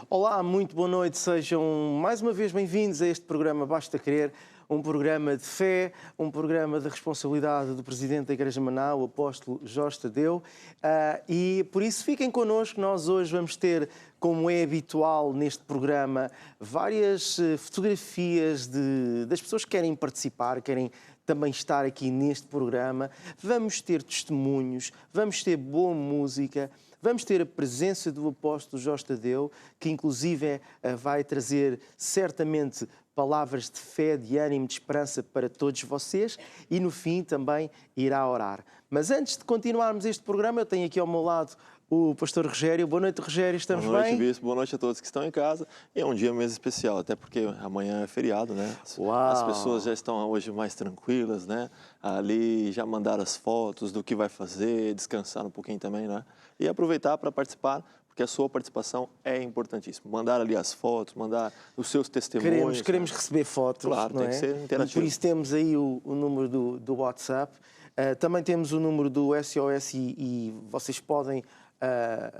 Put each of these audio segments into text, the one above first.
Olá, muito boa noite, sejam mais uma vez bem-vindos a este programa Basta Crer, um programa de fé, um programa de responsabilidade do Presidente da Igreja Maná, o Apóstolo Jorge Tadeu, e por isso fiquem connosco, nós hoje vamos ter, como é habitual neste programa, várias fotografias das pessoas que querem participar, querem também estar aqui neste programa, vamos ter testemunhos, vamos ter boa música. Vamos ter a presença do apóstolo Jorge Tadeu, que inclusive vai trazer certamente palavras de fé, de ânimo, de esperança para todos vocês e no fim também irá orar. Mas antes de continuarmos este programa, eu tenho aqui ao meu lado o pastor Rogério. Boa noite, Rogério, estamos bem? Boa noite, Bispo. Boa noite a todos que estão em casa. E é um dia mesmo especial, até porque amanhã é feriado, né? Uau. As pessoas já estão hoje mais tranquilas, né? Ali já mandaram as fotos do que vai fazer, descansar um pouquinho também, né? E aproveitar para participar, porque a sua participação é importantíssima. Mandar ali as fotos, mandar os seus testemunhos. Queremos receber fotos, claro, não tem é? que ser interativo. E por isso temos aí o número do WhatsApp. Também temos o número do SOS e vocês podem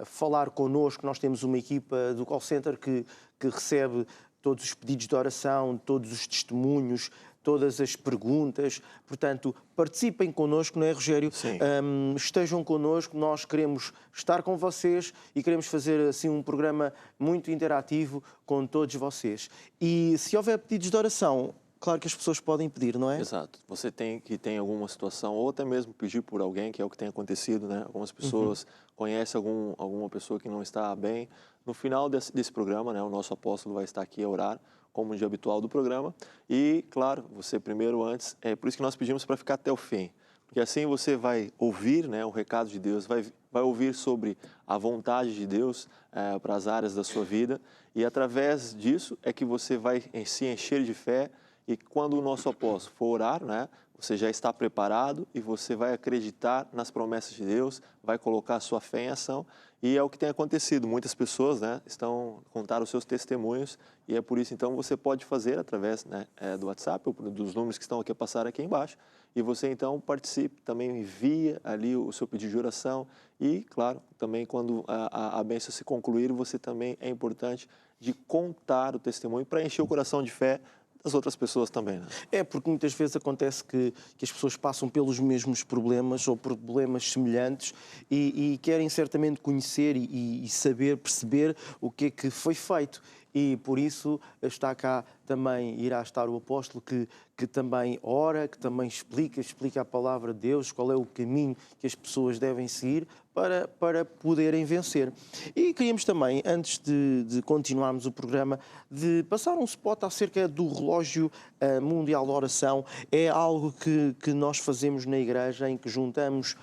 falar connosco. Nós temos uma equipa do call center que recebe todos os pedidos de oração, todos os testemunhos, todas as perguntas. Portanto, participem connosco, não é, Rogério? Sim. Estejam connosco, nós queremos estar com vocês e queremos fazer assim um programa muito interativo com todos vocês. E se houver pedidos de oração, claro que as pessoas podem pedir, não é? Exato. Você tem alguma situação, ou até mesmo pedir por alguém, que é o que tem acontecido, né? Algumas pessoas conhecem alguma pessoa que não está bem. No final desse programa, né, o nosso apóstolo vai estar aqui a orar, como de habitual do programa. E, claro, você primeiro antes, é por isso que nós pedimos para ficar até o fim. Porque assim você vai ouvir, né, o recado de Deus, vai ouvir sobre a vontade de Deus para as áreas da sua vida. E através disso é que você vai se encher de fé. E quando o nosso apóstolo for orar, né, você já está preparado e você vai acreditar nas promessas de Deus, vai colocar a sua fé em ação. E é o que tem acontecido. Muitas pessoas, né, contaram os seus testemunhos e é por isso, então, você pode fazer através, né, do WhatsApp, ou dos números que estão aqui a passar aqui embaixo. E você, então, participe, também envia ali o seu pedido de oração. E, claro, também quando a bênção se concluir, você também é importante de contar o testemunho para encher o coração de fé das outras pessoas também, né? É, porque muitas vezes acontece que as pessoas passam pelos mesmos problemas ou problemas semelhantes e querem certamente conhecer e saber, perceber o que é que foi feito. E por isso está cá também, irá estar o apóstolo que também ora, que também explica a palavra de Deus, qual é o caminho que as pessoas devem seguir para poderem vencer. E queríamos também, antes de continuarmos o programa, de passar um spot acerca do relógio mundial de oração. É algo que nós fazemos na igreja, em que juntamos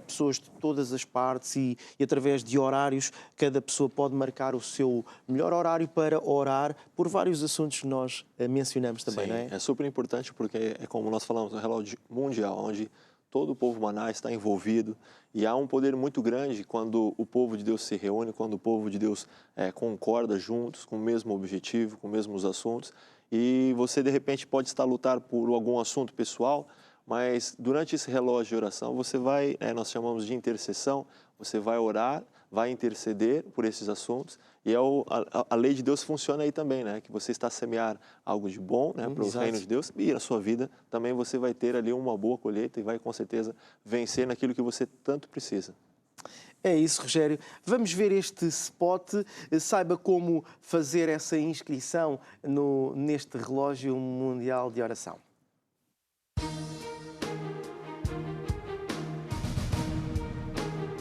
pessoas de todas as partes e através de horários, cada pessoa pode marcar o seu melhor horário para orar por vários assuntos que nós mencionamos também, Sim, não é? é super importante porque é como nós falamos, um relógio mundial, onde todo o povo maná está envolvido e há um poder muito grande quando o povo de Deus se reúne, quando o povo de Deus concorda juntos com o mesmo objetivo, com os mesmos assuntos. E você, de repente, pode estar a lutar por algum assunto pessoal, mas durante esse relógio de oração, você vai, nós chamamos de intercessão, você vai orar, vai interceder por esses assuntos. E a lei de Deus funciona aí também, né? Que você está a semear algo de bom, né, para o reino de Deus. E na sua vida também você vai ter ali uma boa colheita e vai com certeza vencer naquilo que você tanto precisa. É isso, Rogério. Vamos ver este spot. Saiba como fazer essa inscrição neste relógio mundial de oração.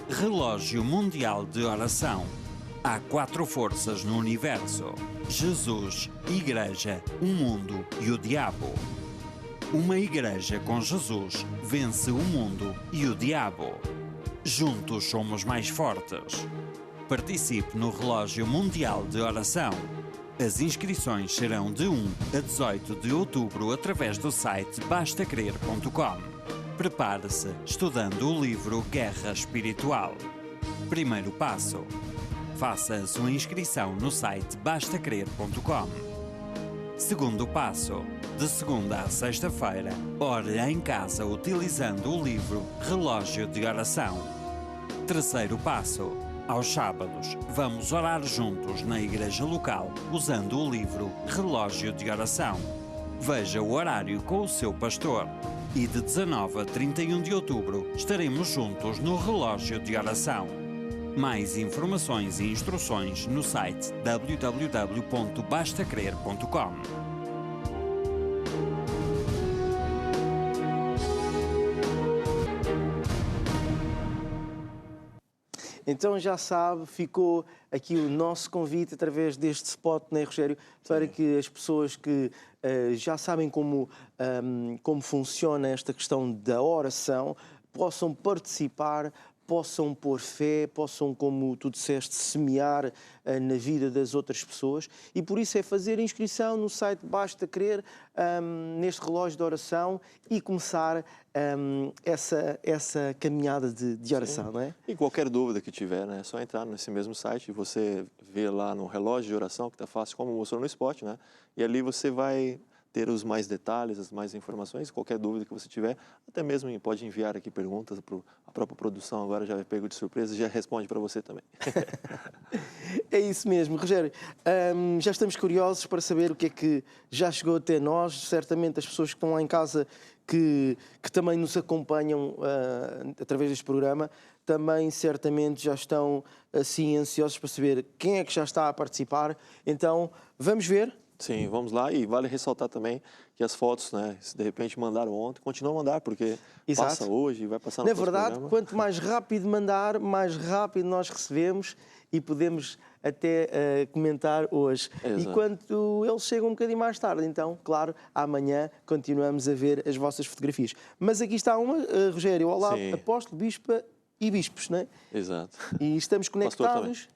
Relógio Mundial de Oração. Há 4 forças no universo: Jesus, Igreja, o mundo e o diabo. Uma igreja com Jesus vence o mundo e o diabo. Juntos somos mais fortes. Participe no Relógio Mundial de Oração. As inscrições serão de 1 a 18 de outubro através do site bastacrer.com. Prepare-se estudando o livro Guerra Espiritual. Primeiro passo: faça a sua inscrição no site bastacrer.com. Segundo passo: de segunda a sexta-feira, ore em casa utilizando o livro Relógio de Oração. Terceiro passo: Aos sábados, vamos orar juntos na igreja local, usando o livro Relógio de Oração. Veja o horário com o seu pastor. E de 19 a 31 de outubro, estaremos juntos no Relógio de Oração. Mais informações e instruções no site www.bastacrer.com. Então já sabe, ficou aqui o nosso convite através deste spot, né, Rogério, para que as pessoas que já sabem como funciona esta questão da oração possam participar, possam pôr fé, possam, como tu disseste, semear na vida das outras pessoas, e por isso é fazer a inscrição no site Basta Crer, neste relógio de oração, e começar essa caminhada de oração, não é? E qualquer dúvida que tiver, né, é só entrar nesse mesmo site e você vê lá no relógio de oração, que está fácil, como mostrou no spot, né? E ali você vai ter os mais detalhes, as mais informações, qualquer dúvida que você tiver, até mesmo pode enviar aqui perguntas, a própria produção agora já vai pego de surpresa e já responde para você também. É isso mesmo, Rogério. Já estamos curiosos para saber o que é que já chegou até nós. Certamente as pessoas que estão lá em casa que também nos acompanham através deste programa, também certamente já estão assim ansiosos para saber quem é que já está a participar. Então, vamos ver? Sim, vamos lá. E vale ressaltar também que as fotos, né, se de repente mandaram ontem, continuam a mandar, porque Exato. passa hoje e vai passar no Na próximo verdade, programa. quanto mais rápido mandar, mais rápido nós recebemos e podemos até comentar hoje. Exato. E quando eles chegam um bocadinho mais tarde, então, claro, amanhã continuamos a ver as vossas fotografias. Mas aqui está uma, Rogério, olá, Sim. apóstolo, bispa e bispos, não é? Exato. E estamos conectados.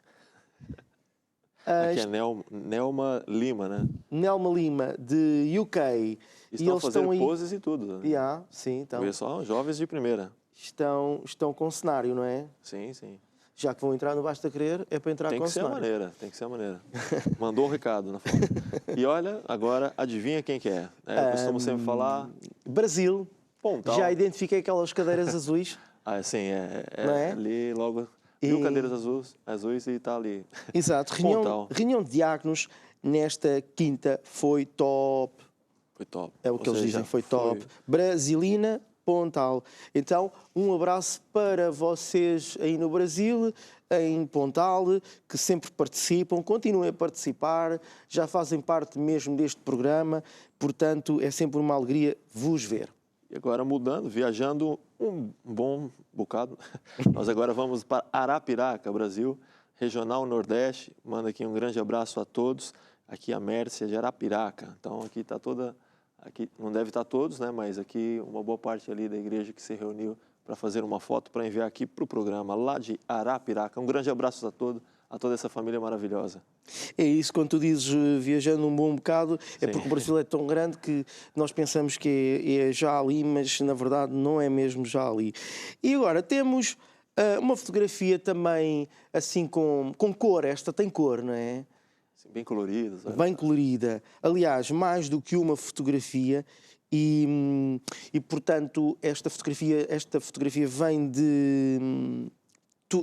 Aqui é Nelma Lima, né? Nelma Lima, de UK. Estão eles fazendo estão aí. poses e tudo. Né? Yeah, sim, então, Vê só, jovens de primeira. estão com cenário, não é? Sim, sim. Já que vão entrar no Basta Querer, é para entrar Tem com que ser a cenário. maneira, tem que ser a maneira. Mandou o recado na foto. E olha, agora adivinha quem que é. Eu costumo sempre falar Brasil. Pontal. Já identifiquei aquelas cadeiras azuis. Ah, sim, Não é? ali logo. E- Viu cadeiras azuis e está ali. Exato. Pontal. Reunião de diáconos nesta quinta foi top. Foi top. É o que Ou eles seja, dizem, foi top. Brasilina, Pontal. Então, um abraço para vocês aí no Brasil, em Pontal, que sempre participam, continuem a participar, já fazem parte mesmo deste programa, portanto, é sempre uma alegria vos ver. E agora mudando, viajando um bom bocado. Nós agora vamos para Arapiraca, Brasil, Regional Nordeste. Manda aqui um grande abraço a todos. Aqui a Mércia de Arapiraca. Então aqui está toda, aqui não deve estar todos, né? Mas aqui uma boa parte ali da igreja que se reuniu para fazer uma foto para enviar aqui para o programa lá de Arapiraca. Um grande abraço a toda essa família maravilhosa. É isso, quando tu dizes viajando um bom bocado, é porque o Brasil é tão grande que nós pensamos que é já ali, mas na verdade não é mesmo já ali. E agora temos uma fotografia também assim com cor, esta tem cor, não é? Assim, bem coloridas. Né? Bem colorida. Aliás, mais do que uma fotografia. E portanto, esta fotografia vem de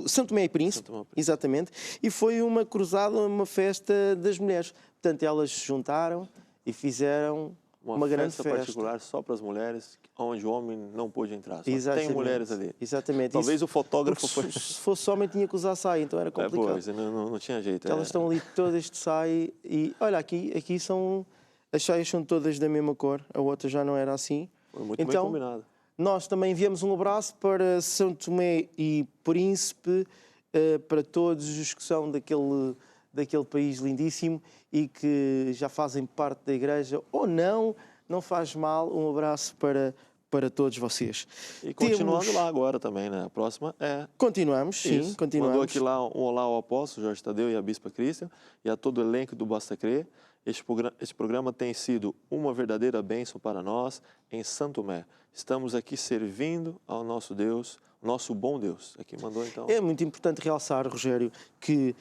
São Tomé e Príncipe, exatamente, e foi uma cruzada, uma festa das mulheres. Portanto, elas se juntaram e fizeram uma grande festa particular só para as mulheres, onde o homem não pôde entrar. Só Exatamente. tem mulheres ali. Exatamente. Talvez Isso, o fotógrafo porque se fosse homem tinha que usar saia, então era complicado. Pois, não tinha jeito. Elas estão ali todas de saia e olha, aqui são as saias são todas da mesma cor, a outra já não era assim. Foi muito bem Então, combinado. nós também enviamos um abraço para São Tomé e Príncipe, para todos os que são daquele país lindíssimo e que já fazem parte da igreja ou não faz mal. Um abraço para todos vocês. E continuando lá agora também, né? A próxima é... Continuamos, sim, Isso. continuamos. Mandou aqui lá um olá ao apóstolo Jorge Tadeu e à bispa Cristian e a todo o elenco do Basta Crer. Este programa tem sido uma verdadeira bênção para nós em Santo Tomé. Estamos aqui servindo ao nosso Deus, nosso bom Deus. Aqui mandou então. É muito importante realçar, Rogério, que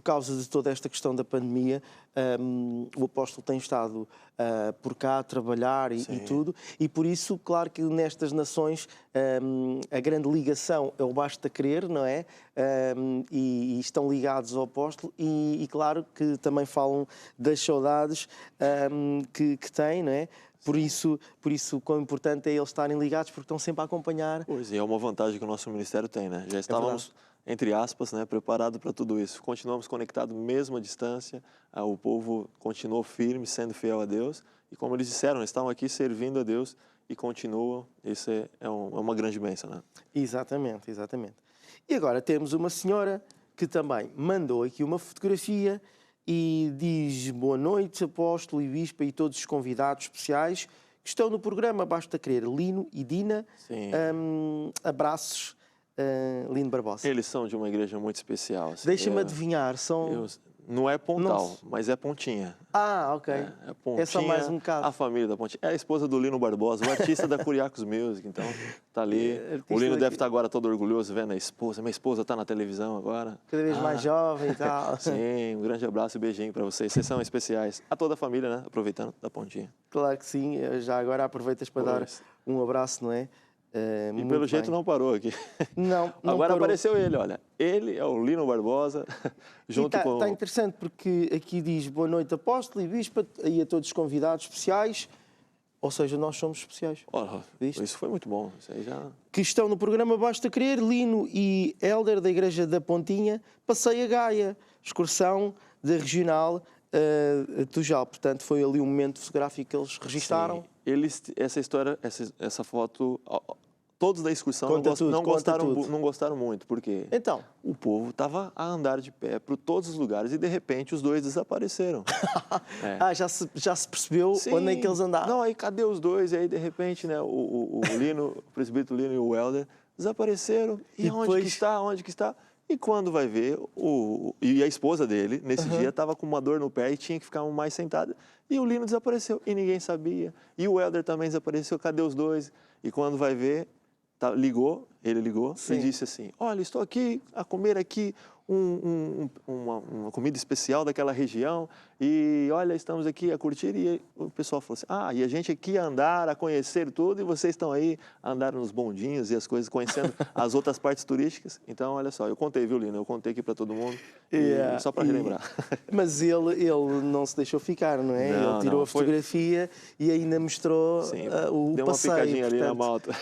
causa de toda esta questão da pandemia, o apóstolo tem estado por cá a trabalhar e tudo, e por isso, claro que nestas nações a grande ligação é o basta crer, não é? E estão ligados ao apóstolo e claro que também falam das saudades que têm, não é? Por isso, quão importante é eles estarem ligados, porque estão sempre a acompanhar. Pois é, uma vantagem que o nosso ministério tem, né? Já estávamos, entre aspas, né, preparados para tudo isso. Continuamos conectados mesmo à distância, o povo continuou firme, sendo fiel a Deus. E como eles disseram, eles estavam aqui servindo a Deus e continuam. Isso é uma grande bênção, né? Exatamente, exatamente. E agora temos uma senhora que também mandou aqui uma fotografia e diz: boa noite, apóstolo e bispa e todos os convidados especiais que estão no programa Basta Crer, Lino e Dina. Abraços, Lino Barbosa. Eles são de uma igreja muito especial. Assim. Deixa-me adivinhar, são... Não é Pontal, mas é Pontinha. Ah, ok. É Pontinha, só mais um bocado. A família da Pontinha. É a esposa do Lino Barbosa, o artista da Curiacos Music, então tá ali. O Lino deve estar agora todo orgulhoso vendo a esposa. Minha esposa tá na televisão agora. Cada vez mais jovem e tal. Sim, um grande abraço e beijinho para vocês. Vocês são especiais. A toda a família, né? Aproveitando da Pontinha. Claro que sim. Já agora aproveitas para dar um abraço, não é? E pelo jeito não parou aqui. Não Agora parou. apareceu ele, olha. Ele é o Lino Barbosa, junto com... Está interessante porque aqui diz boa noite, apóstolo e bispa, e a todos os convidados especiais. Ou seja, nós somos especiais. Isso foi muito bom. Isso aí já... Que estão no programa Basta Crer, Lino e Hélder da Igreja da Pontinha, Passeio a Gaia, excursão da Regional Tujal. Portanto, foi ali um momento fotográfico que eles registaram. Sim. Essa história, essa foto... Todos da excursão não gostaram muito, porque o povo estava a andar de pé por todos os lugares e, de repente, os dois desapareceram. Já se percebeu onde é que eles andaram? Não, aí cadê os dois? E aí, de repente, né, o Lino, o presbítero Lino e o Hélder desapareceram. E onde que está? E quando vai ver, e a esposa dele, nesse dia, estava com uma dor no pé e tinha que ficar mais sentada. E o Lino desapareceu e ninguém sabia. E o Hélder também desapareceu. Cadê os dois? E quando vai ver... Ele ligou e disse assim: olha, estou aqui a comer aqui uma comida especial daquela região e olha, estamos aqui a curtir. E o pessoal falou assim: e a gente aqui a andar, a conhecer tudo e vocês estão aí a andar nos bondinhos e as coisas, conhecendo as outras partes turísticas. Então, olha só, eu contei, viu, Lino? Eu contei aqui para todo mundo, só para relembrar. Mas ele não se deixou ficar, não é? Ele tirou a fotografia e ainda mostrou o deu passeio. Uma picadinha ali na malta.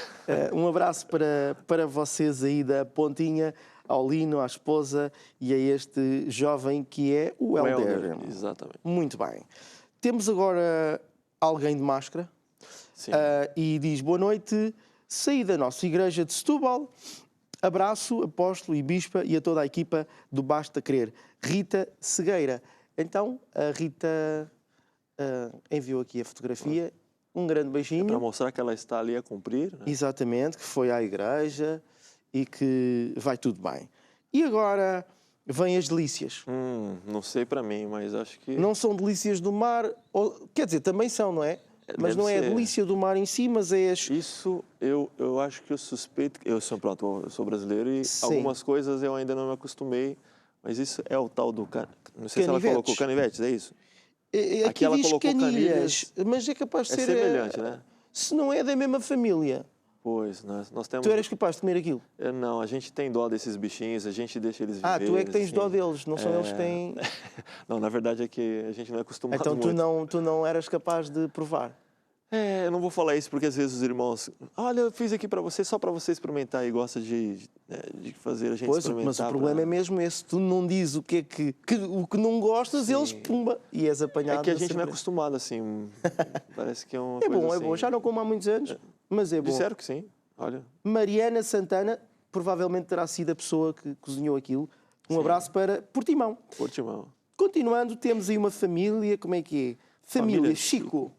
Um abraço para vocês aí da Pontinha, ao Lino, à esposa e a este jovem que é o Hélder. Exatamente. Muito bem. Temos agora alguém de máscara. Sim. E diz: boa noite, saí da nossa igreja de Setúbal. Abraço, apóstolo e bispa e a toda a equipa do Basta Crer. Rita Cegueira. Então, a Rita enviou aqui a fotografia. Um grande beijinho. Para mostrar que ela está ali a cumprir. Né? Exatamente, que foi à igreja e que vai tudo bem. E agora vêm as delícias. Não sei para mim, mas acho que... Não são delícias do mar, quer dizer, também são, não é? Mas não é a delícia do mar em si, mas é as... Isso eu acho que eu suspeito... Eu sou brasileiro e algumas coisas eu ainda não me acostumei, mas isso é o tal do... Não sei se ela colocou canivetes, é isso? Aqui ela colocou canilhas, mas é capaz de ser... semelhante, né? Se não é da mesma família. Pois, nós temos... Tu eras capaz de comer aquilo? Não, a gente tem dó desses bichinhos, a gente deixa eles viver. Tu é que tens assim. dó deles, não são eles que têm... Não, na verdade é que a gente não é acostumado então muito. tu não eras capaz de provar? Eu não vou falar isso porque às vezes os irmãos... Olha, eu fiz aqui para você, só para você experimentar e gosta de fazer a gente experimentar. Mas o problema é mesmo esse, tu não dizes o que não gostas, eles pumba, e és apanhado. É que a gente não é acostumado assim, parece que é uma coisa bom, assim. é bom, já não como há muitos anos, mas é bom. Disseram que sim, olha. Mariana Santana provavelmente terá sido a pessoa que cozinhou aquilo. Um abraço para Portimão. Portimão. Continuando, temos aí uma família, como é que é? Família Chico.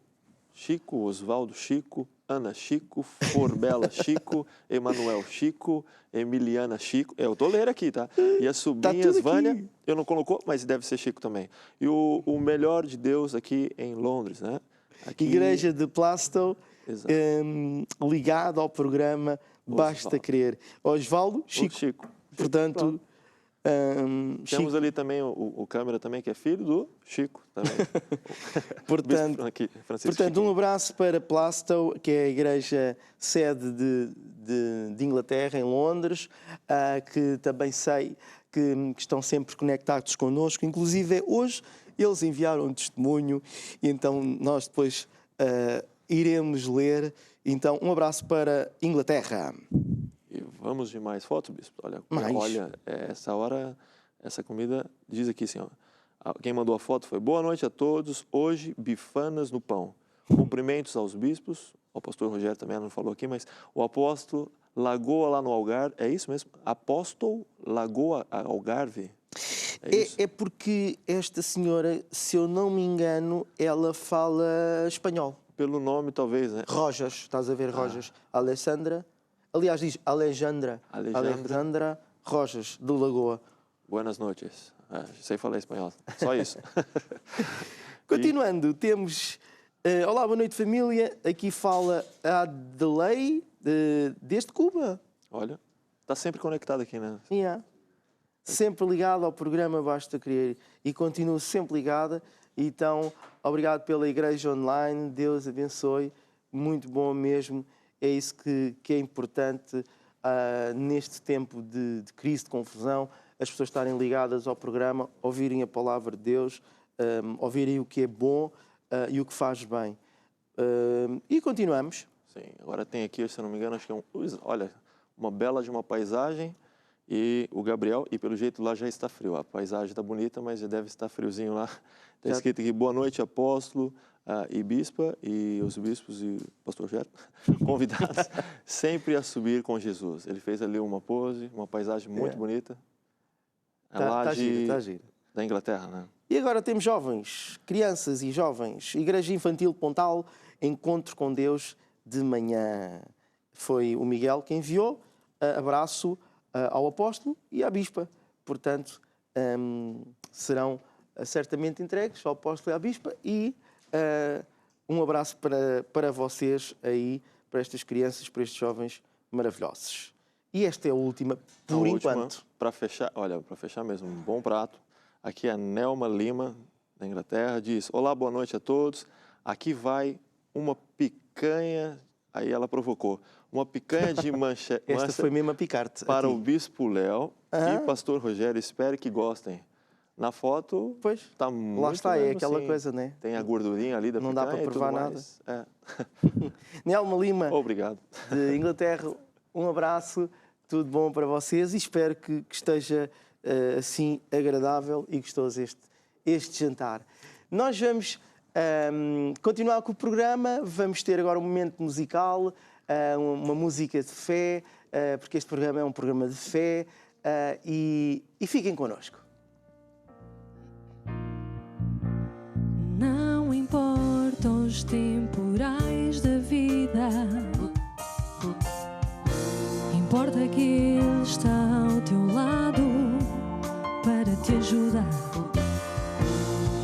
Chico, Osvaldo Chico, Ana Chico, Forbela Chico, Emanuel Chico, Emiliana Chico. Eu tô lendo aqui, tá? E as sobrinhas Vânia, eu não colocou, mas deve ser Chico também. E o melhor de Deus aqui em Londres, né? Aqui... Igreja de Plaistow, ligado ao programa Basta Crer. Osvaldo Chico. Chico. Portanto, Temos ali também o câmera também, que é filho do Chico também. Portanto, um abraço para Plaistow, que é a igreja sede de Inglaterra, em Londres, que também sei que estão sempre conectados connosco. Inclusive, hoje eles enviaram um testemunho, e então nós depois iremos ler. Então, um abraço para Inglaterra. E vamos de mais fotos, bispo? Olha, Mais. essa hora, essa comida, diz aqui assim, ó, quem mandou a foto foi: boa noite a todos, hoje bifanas no pão. Cumprimentos aos bispos, o pastor Rogério também não falou aqui, mas o apóstolo Lagoa lá no Algarve, é isso mesmo? Apóstolo Lagoa Algarve? É porque esta senhora, se eu não me engano, ela fala espanhol. Pelo nome, talvez, né? Rojas, estás a ver, Rojas. Alessandra, aliás, diz Alejandra Rojas, de Lagoa. Buenas noches. Sei falar espanhol, só isso. Continuando, temos... olá, boa noite, família. Aqui fala a Adelaide, desde Cuba. Olha, está sempre conectado aqui, né? Yeah. Sempre ligado ao programa Basta Querer. E continuo sempre ligada. Então, obrigado pela Igreja Online. Deus abençoe. Muito bom mesmo. É isso que é importante neste tempo de crise, de confusão. As pessoas estarem ligadas ao programa, ouvirem a palavra de Deus, ouvirem o que é bom e o que faz bem. E continuamos. Sim, agora tem aqui, se eu não me engano, acho que olha, uma bela de uma paisagem. E o Gabriel, e pelo jeito lá já está frio. A paisagem está bonita, mas já deve estar friozinho lá. Está escrito aqui: boa noite, apóstolo e bispa, e os bispos e o pastor Gerto, convidados sempre a subir com Jesus. Ele fez ali uma pose, uma paisagem muito bonita. Está giro. Da Inglaterra, né? E agora temos jovens, crianças e jovens. Igreja Infantil Pontal, encontro com Deus de manhã. Foi o Miguel que enviou. Abraço ao apóstolo e à bispa. Portanto, serão certamente entregues ao apóstolo e à bispa. E um abraço para vocês aí, para estas crianças, para estes jovens maravilhosos. E esta é a última, por enquanto. Para fechar, olha, para fechar mesmo, um bom prato. Aqui a Nelma Lima, da Inglaterra, diz: olá, boa noite a todos. Aqui vai uma picanha. Aí ela provocou. Uma picanha de mancha. Esta foi mesmo a picar-te. Para o bispo Léo e pastor Rogério. Espero que gostem. Na foto, pois, está muito. Lá está, é aquela assim, coisa, né? Tem a gordurinha ali da não picanha. Não dá para provar nada. É. Nelma Lima, obrigado. De Inglaterra, um abraço. Tudo bom para vocês e espero que esteja assim agradável e gostoso este jantar. Nós vamos continuar com o programa, vamos ter agora um momento musical, uma música de fé, porque este programa é um programa de fé, e fiquem connosco. Não importam os temporais da vida, importa que Ele está ao teu lado para te ajudar.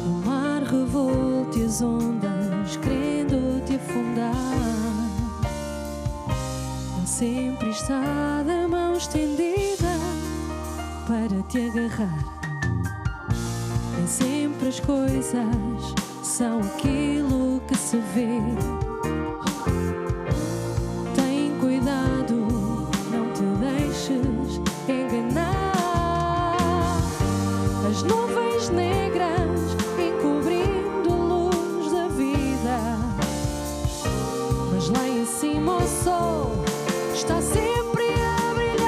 O mar revolta e as ondas querendo te afundar. Ele sempre está da mão estendida para te agarrar. Nem sempre as coisas são aquilo que se vê. Tem cuidado, não te deixes enganar. As nuvens negras encobrindo a luz da vida, mas lá em cima o sol está sempre a brilhar.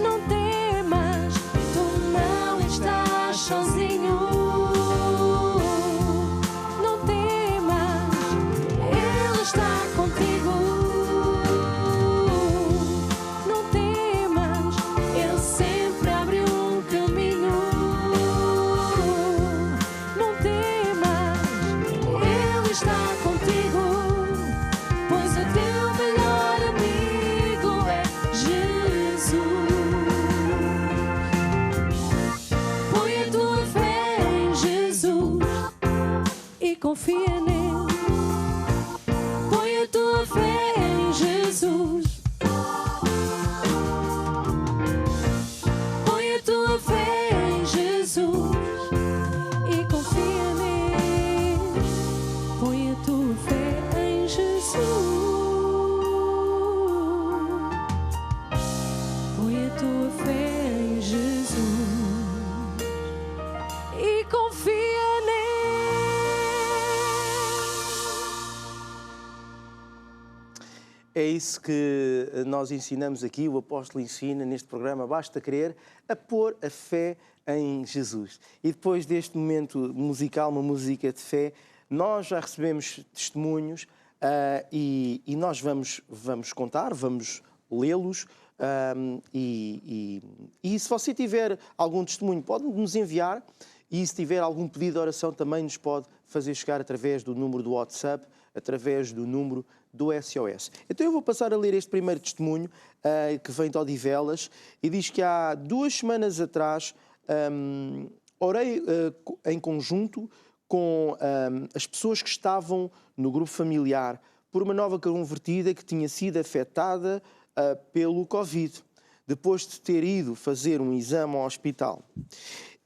Não temas, tu não estás sozinho. Não temas, Ele está contigo. Não temas, Ele sempre abre um caminho. Não temas, Ele está contigo, pois o teu melhor amigo é Jesus. Põe a tua fé em Jesus e confia nele. Põe a tua fé em Jesus É isso que nós ensinamos aqui, o apóstolo ensina neste programa, basta crer, a pôr a fé em Jesus. E depois deste momento musical, uma música de fé, nós já recebemos testemunhos e nós vamos contar, vamos lê-los. E se você tiver algum testemunho, pode nos enviar. E se tiver algum pedido de oração, também nos pode fazer chegar através do número do WhatsApp, através do número do SOS. Então eu vou passar a ler este primeiro testemunho, que vem de Odivelas, e diz que há 2 semanas atrás orei em conjunto com as pessoas que estavam no grupo familiar por uma nova convertida que tinha sido afetada pelo Covid, depois de ter ido fazer um exame ao hospital.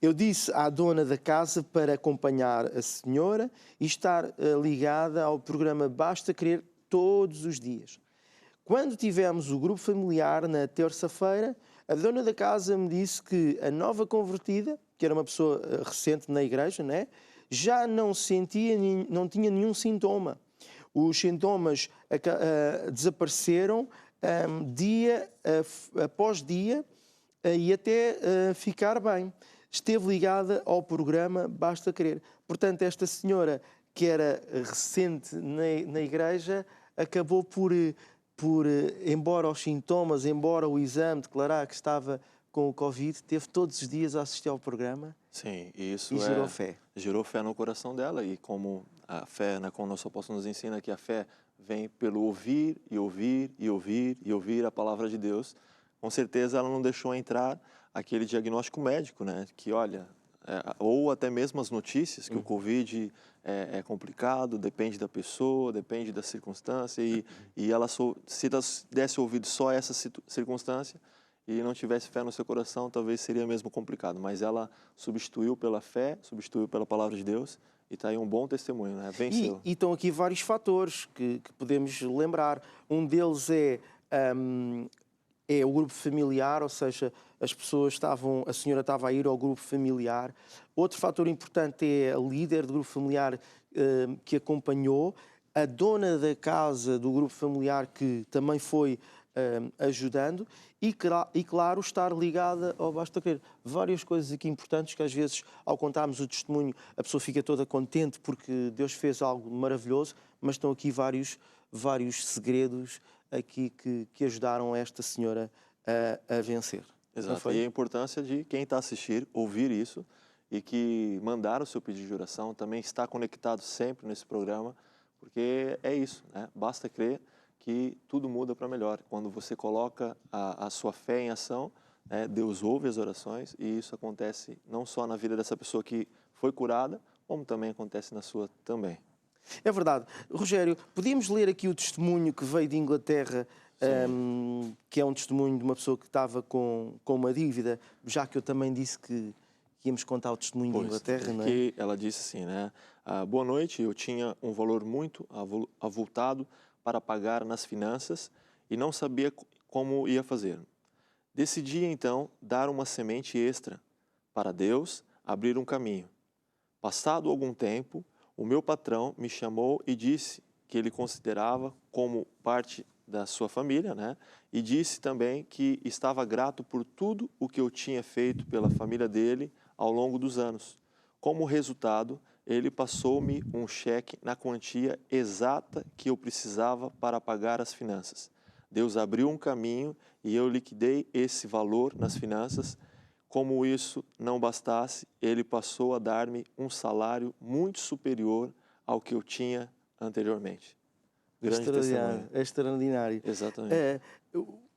Eu disse à dona da casa para acompanhar a senhora e estar ligada ao programa Basta Crer todos os dias. Quando tivemos o grupo familiar na terça-feira, a dona da casa me disse que a nova convertida, que era uma pessoa recente na igreja, né, já não tinha nenhum sintoma. Os sintomas desapareceram dia após dia e até ficar bem. Esteve ligada ao programa Basta Crer. Portanto, esta senhora, que era recente na igreja, acabou por, embora os sintomas, embora o exame declarar que estava com o Covid, teve todos os dias a assistir ao programa. Sim, isso e gerou fé. Gerou fé no coração dela. E como a fé, né, como o nosso apóstolo nos ensina, que a fé vem pelo ouvir e ouvir e ouvir e ouvir a palavra de Deus, com certeza ela não deixou entrar aquele diagnóstico médico, né? Que olha, ou até mesmo as notícias que o Covid é complicado, depende da pessoa, depende da circunstância, e ela se desse ouvido só a essa circunstância e não tivesse fé no seu coração, talvez seria mesmo complicado. Mas ela substituiu pela fé, substituiu pela palavra de Deus, e está aí um bom testemunho, né? Venceu. E estão aqui vários fatores que podemos lembrar. Um deles é o grupo familiar, ou seja, as pessoas a senhora estava a ir ao grupo familiar. Outro fator importante é a líder do grupo familiar que acompanhou, a dona da casa do grupo familiar que também foi ajudando e, claro, estar ligada ao Basta Crer. Várias coisas aqui importantes que às vezes, ao contarmos o testemunho, a pessoa fica toda contente porque Deus fez algo maravilhoso, mas estão aqui vários segredos aqui que ajudaram esta senhora a vencer. Exato. E a importância de quem está a assistir ouvir isso e que mandar o seu pedido de oração também está conectado sempre nesse programa, porque é isso, né? Basta crer que tudo muda para melhor. Quando você coloca a sua fé em ação, né, Deus ouve as orações e isso acontece não só na vida dessa pessoa que foi curada, como também acontece na sua também. É verdade. Rogério, podíamos ler aqui o testemunho que veio de Inglaterra, que é um testemunho de uma pessoa que estava com uma dívida, já que eu também disse que íamos contar o testemunho de Inglaterra, não é? Que ela disse assim, né? Boa noite, eu tinha um valor muito avultado para pagar nas finanças e não sabia como ia fazer. Decidi, então, dar uma semente extra para Deus abrir um caminho. Passado algum tempo, o meu patrão me chamou e disse que ele considerava como parte da sua família, né? E disse também que estava grato por tudo o que eu tinha feito pela família dele ao longo dos anos. Como resultado, ele passou-me um cheque na quantia exata que eu precisava para pagar as finanças. Deus abriu um caminho e eu liquidei esse valor nas finanças. Como isso não bastasse, ele passou a dar-me um salário muito superior ao que eu tinha anteriormente. Grande testemunho. É extraordinário. Exatamente.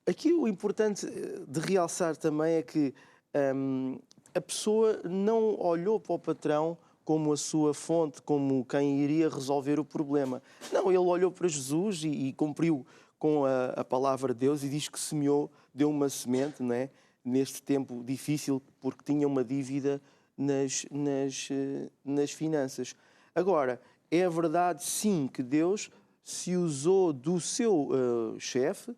Aqui o importante de realçar também é que a pessoa não olhou para o patrão como a sua fonte, como quem iria resolver o problema. Não, ele olhou para Jesus e cumpriu com a palavra de Deus e diz que semeou, deu uma semente, não é? Neste tempo difícil, porque tinha uma dívida nas finanças. Agora, é verdade, sim, que Deus se usou do seu chefe,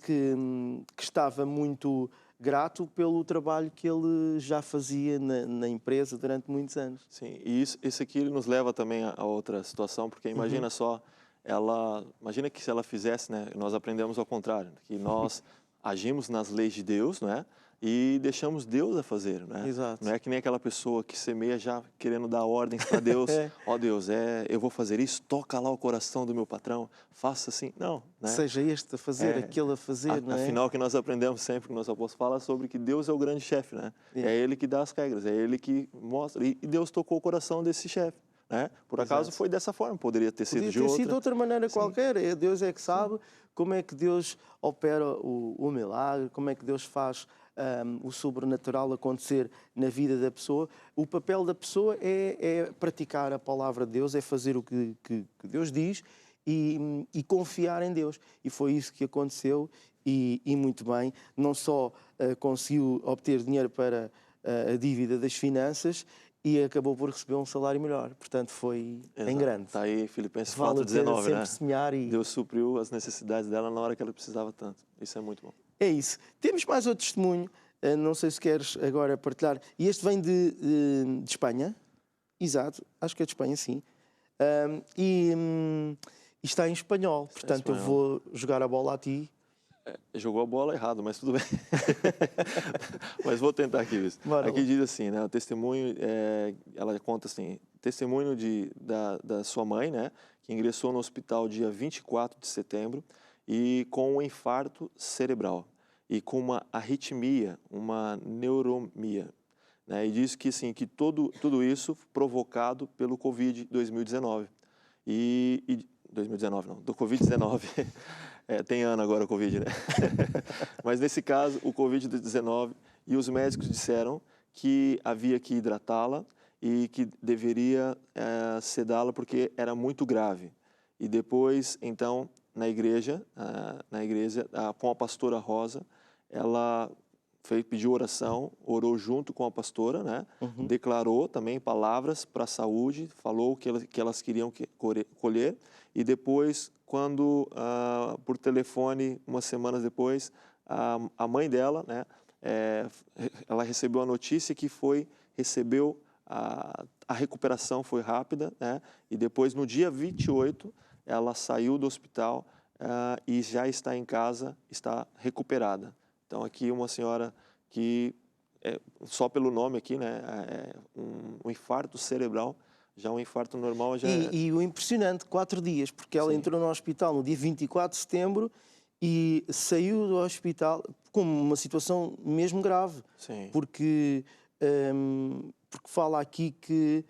que estava muito grato pelo trabalho que ele já fazia na empresa durante muitos anos. Sim, e isso aqui nos leva também a outra situação, porque imagina só, imagina que se ela fizesse, né, nós aprendemos ao contrário, que nós agimos nas leis de Deus, né, e deixamos Deus a fazer, né? Exato. Não é que nem aquela pessoa que semeia já querendo dar ordens para Deus. Ó Deus, eu vou fazer isso, toca lá o coração do meu patrão, faça assim. Não, né? Seja este a fazer, aquele a fazer, não é? Afinal, o que nós aprendemos sempre, que o nosso apóstolo fala sobre que Deus é o grande chefe, né? É Ele que dá as regras, é Ele que mostra. E Deus tocou o coração desse chefe, né? Por acaso foi dessa forma, poderia ter sido de outra. Podia ter sido de outra maneira qualquer. Deus é que sabe como é que Deus opera o milagre, como é que Deus faz o sobrenatural acontecer na vida da pessoa. O papel da pessoa é praticar a palavra de Deus, é fazer o que Deus diz e confiar em Deus. E foi isso que aconteceu e muito bem. Não só conseguiu obter dinheiro para a dívida das finanças e acabou por receber um salário melhor. Portanto, foi em grande. Está aí Filipenses Vale 4:19, né? Sonhar Deus supriu as necessidades dela na hora que ela precisava tanto. Isso é muito bom. É isso. Temos mais outro testemunho. Não sei se queres agora partilhar. E este vem de Espanha. Exato. Acho que é de Espanha, sim. E está em espanhol. Portanto, eu vou jogar a bola a ti. Jogou a bola errado, mas tudo bem. Mas vou tentar aqui. Aqui diz assim, né? O testemunho, ela conta assim, testemunho da sua mãe, né? Que ingressou no hospital dia 24 de setembro e com um infarto cerebral e com uma arritmia, uma neuromia, né? E diz que assim, que tudo isso provocado pelo Covid 2019 e 2019 não, do Covid-19. Tem ano agora o Covid, né? Mas nesse caso, o Covid-19, e os médicos disseram que havia que hidratá-la e que deveria sedá-la porque era muito grave. E depois, então, na igreja, com a pastora Rosa, ela pediu oração, orou junto com a pastora, né? Declarou também palavras para a saúde, falou o que elas queriam colher. E depois, quando, por telefone, umas semanas depois, a mãe dela, né? Ela recebeu a notícia que recebeu a recuperação foi rápida, né? E depois, no dia 28, ela saiu do hospital e já está em casa, está recuperada. Então, aqui uma senhora que, só pelo nome aqui, né, um infarto cerebral, já um infarto normal já E o impressionante, 4 dias, porque ela entrou no hospital no dia 24 de setembro e saiu do hospital com uma situação mesmo grave. Sim. Porque fala aqui que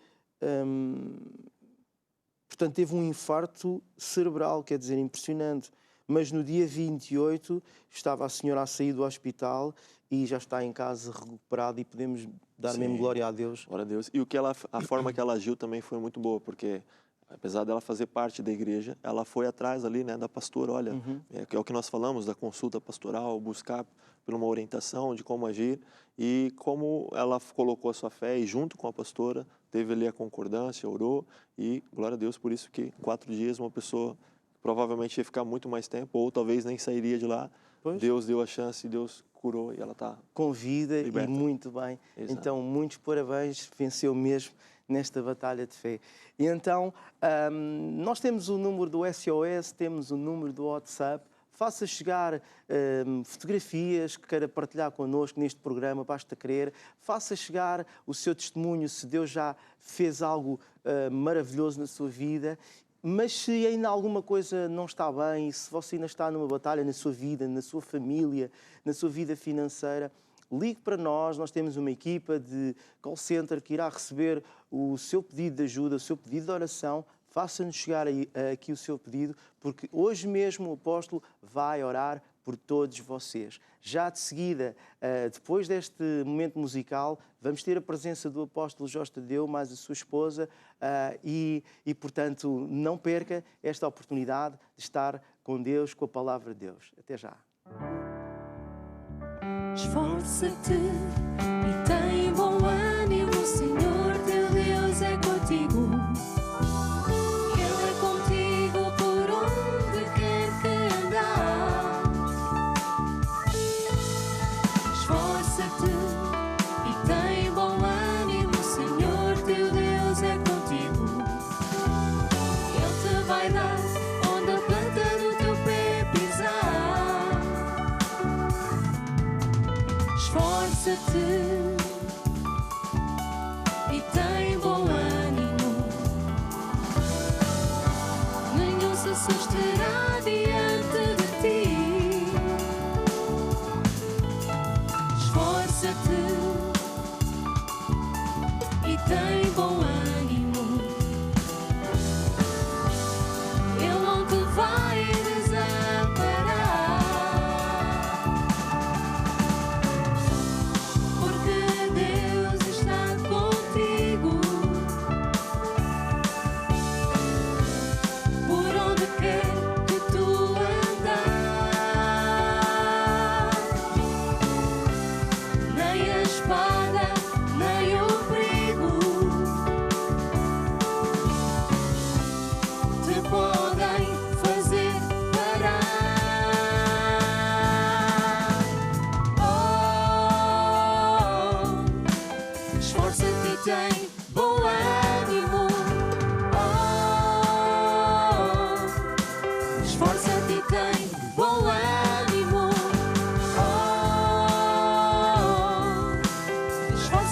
portanto, teve um infarto cerebral, quer dizer, impressionante. Mas no dia 28 estava a senhora a sair do hospital e já está em casa recuperada e podemos dar mesmo glória a Deus. Glória a Deus. E a forma que ela agiu também foi muito boa, porque apesar dela fazer parte da igreja, ela foi atrás ali, né, da pastora, olha, que é o que nós falamos da consulta pastoral, buscar por uma orientação de como agir e como ela colocou a sua fé e junto com a pastora teve ali a concordância, orou e glória a Deus por isso que 4 dias uma pessoa provavelmente ia ficar muito mais tempo ou talvez nem sairia de lá. Pois. Deus deu a chance, Deus curou e ela está com vida liberta. E muito bem. Exato. Então, muitos parabéns, venceu mesmo nesta batalha de fé. E então, nós temos o número do SOS, temos o número do WhatsApp. Faça chegar fotografias que queira partilhar connosco neste programa, basta querer. Faça chegar o seu testemunho, se Deus já fez algo maravilhoso na sua vida. Mas se ainda alguma coisa não está bem, se você ainda está numa batalha na sua vida, na sua família, na sua vida financeira, ligue para nós. Nós temos uma equipa de call center que irá receber o seu pedido de ajuda, o seu pedido de oração. Faça-nos chegar aqui o seu pedido, porque hoje mesmo o apóstolo vai orar por todos vocês. Já de seguida, depois deste momento musical, vamos ter a presença do apóstolo Jorge Tadeu, mais a sua esposa, e, portanto, não perca esta oportunidade de estar com Deus, com a palavra de Deus. Até já. Esforça-te e tem bom ânimo, o Senhor teu Deus é contigo. Ele é contigo por onde quer que andares. Esforça-te e tem bom ânimo, o Senhor teu Deus é contigo. Ele te vai dar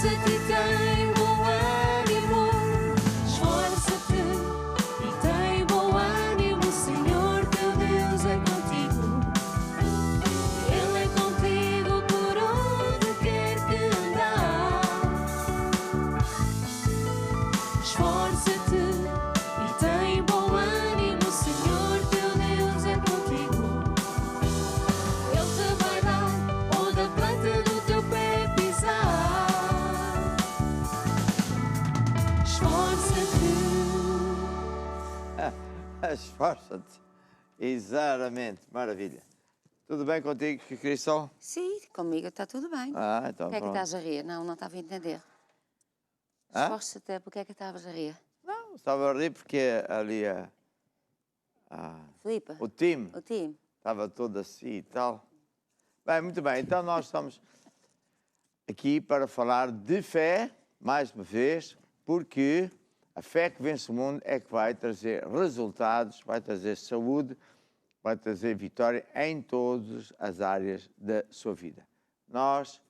Esforça-te e tem bom ânimo. Esforça-te e tem bom ânimo. O Senhor teu Deus é contigo. Ele é contigo por onde quer que andar. Esforça-te e tem bom ânimo. O Senhor teu Deus é contigo. Ele te vai dar onde a planta do teu pé pisar. Esforça-te. Esforça-te. Exatamente. Maravilha. Tudo bem contigo, Cristal? Sim, comigo está tudo bem. Então Porquê é que pronto. estás a rir? Não estava a entender. Hã? Esforça-te, porquê é que estavas a rir? Não, estava a rir porque ali Filipe, o time o time. estava todo assim e tal. Bem, muito bem. Então nós estamos aqui para falar de fé, mais uma vez, porque a fé que vence o mundo é que vai trazer resultados, vai trazer saúde, vai trazer vitória em todas as áreas da sua vida. Nós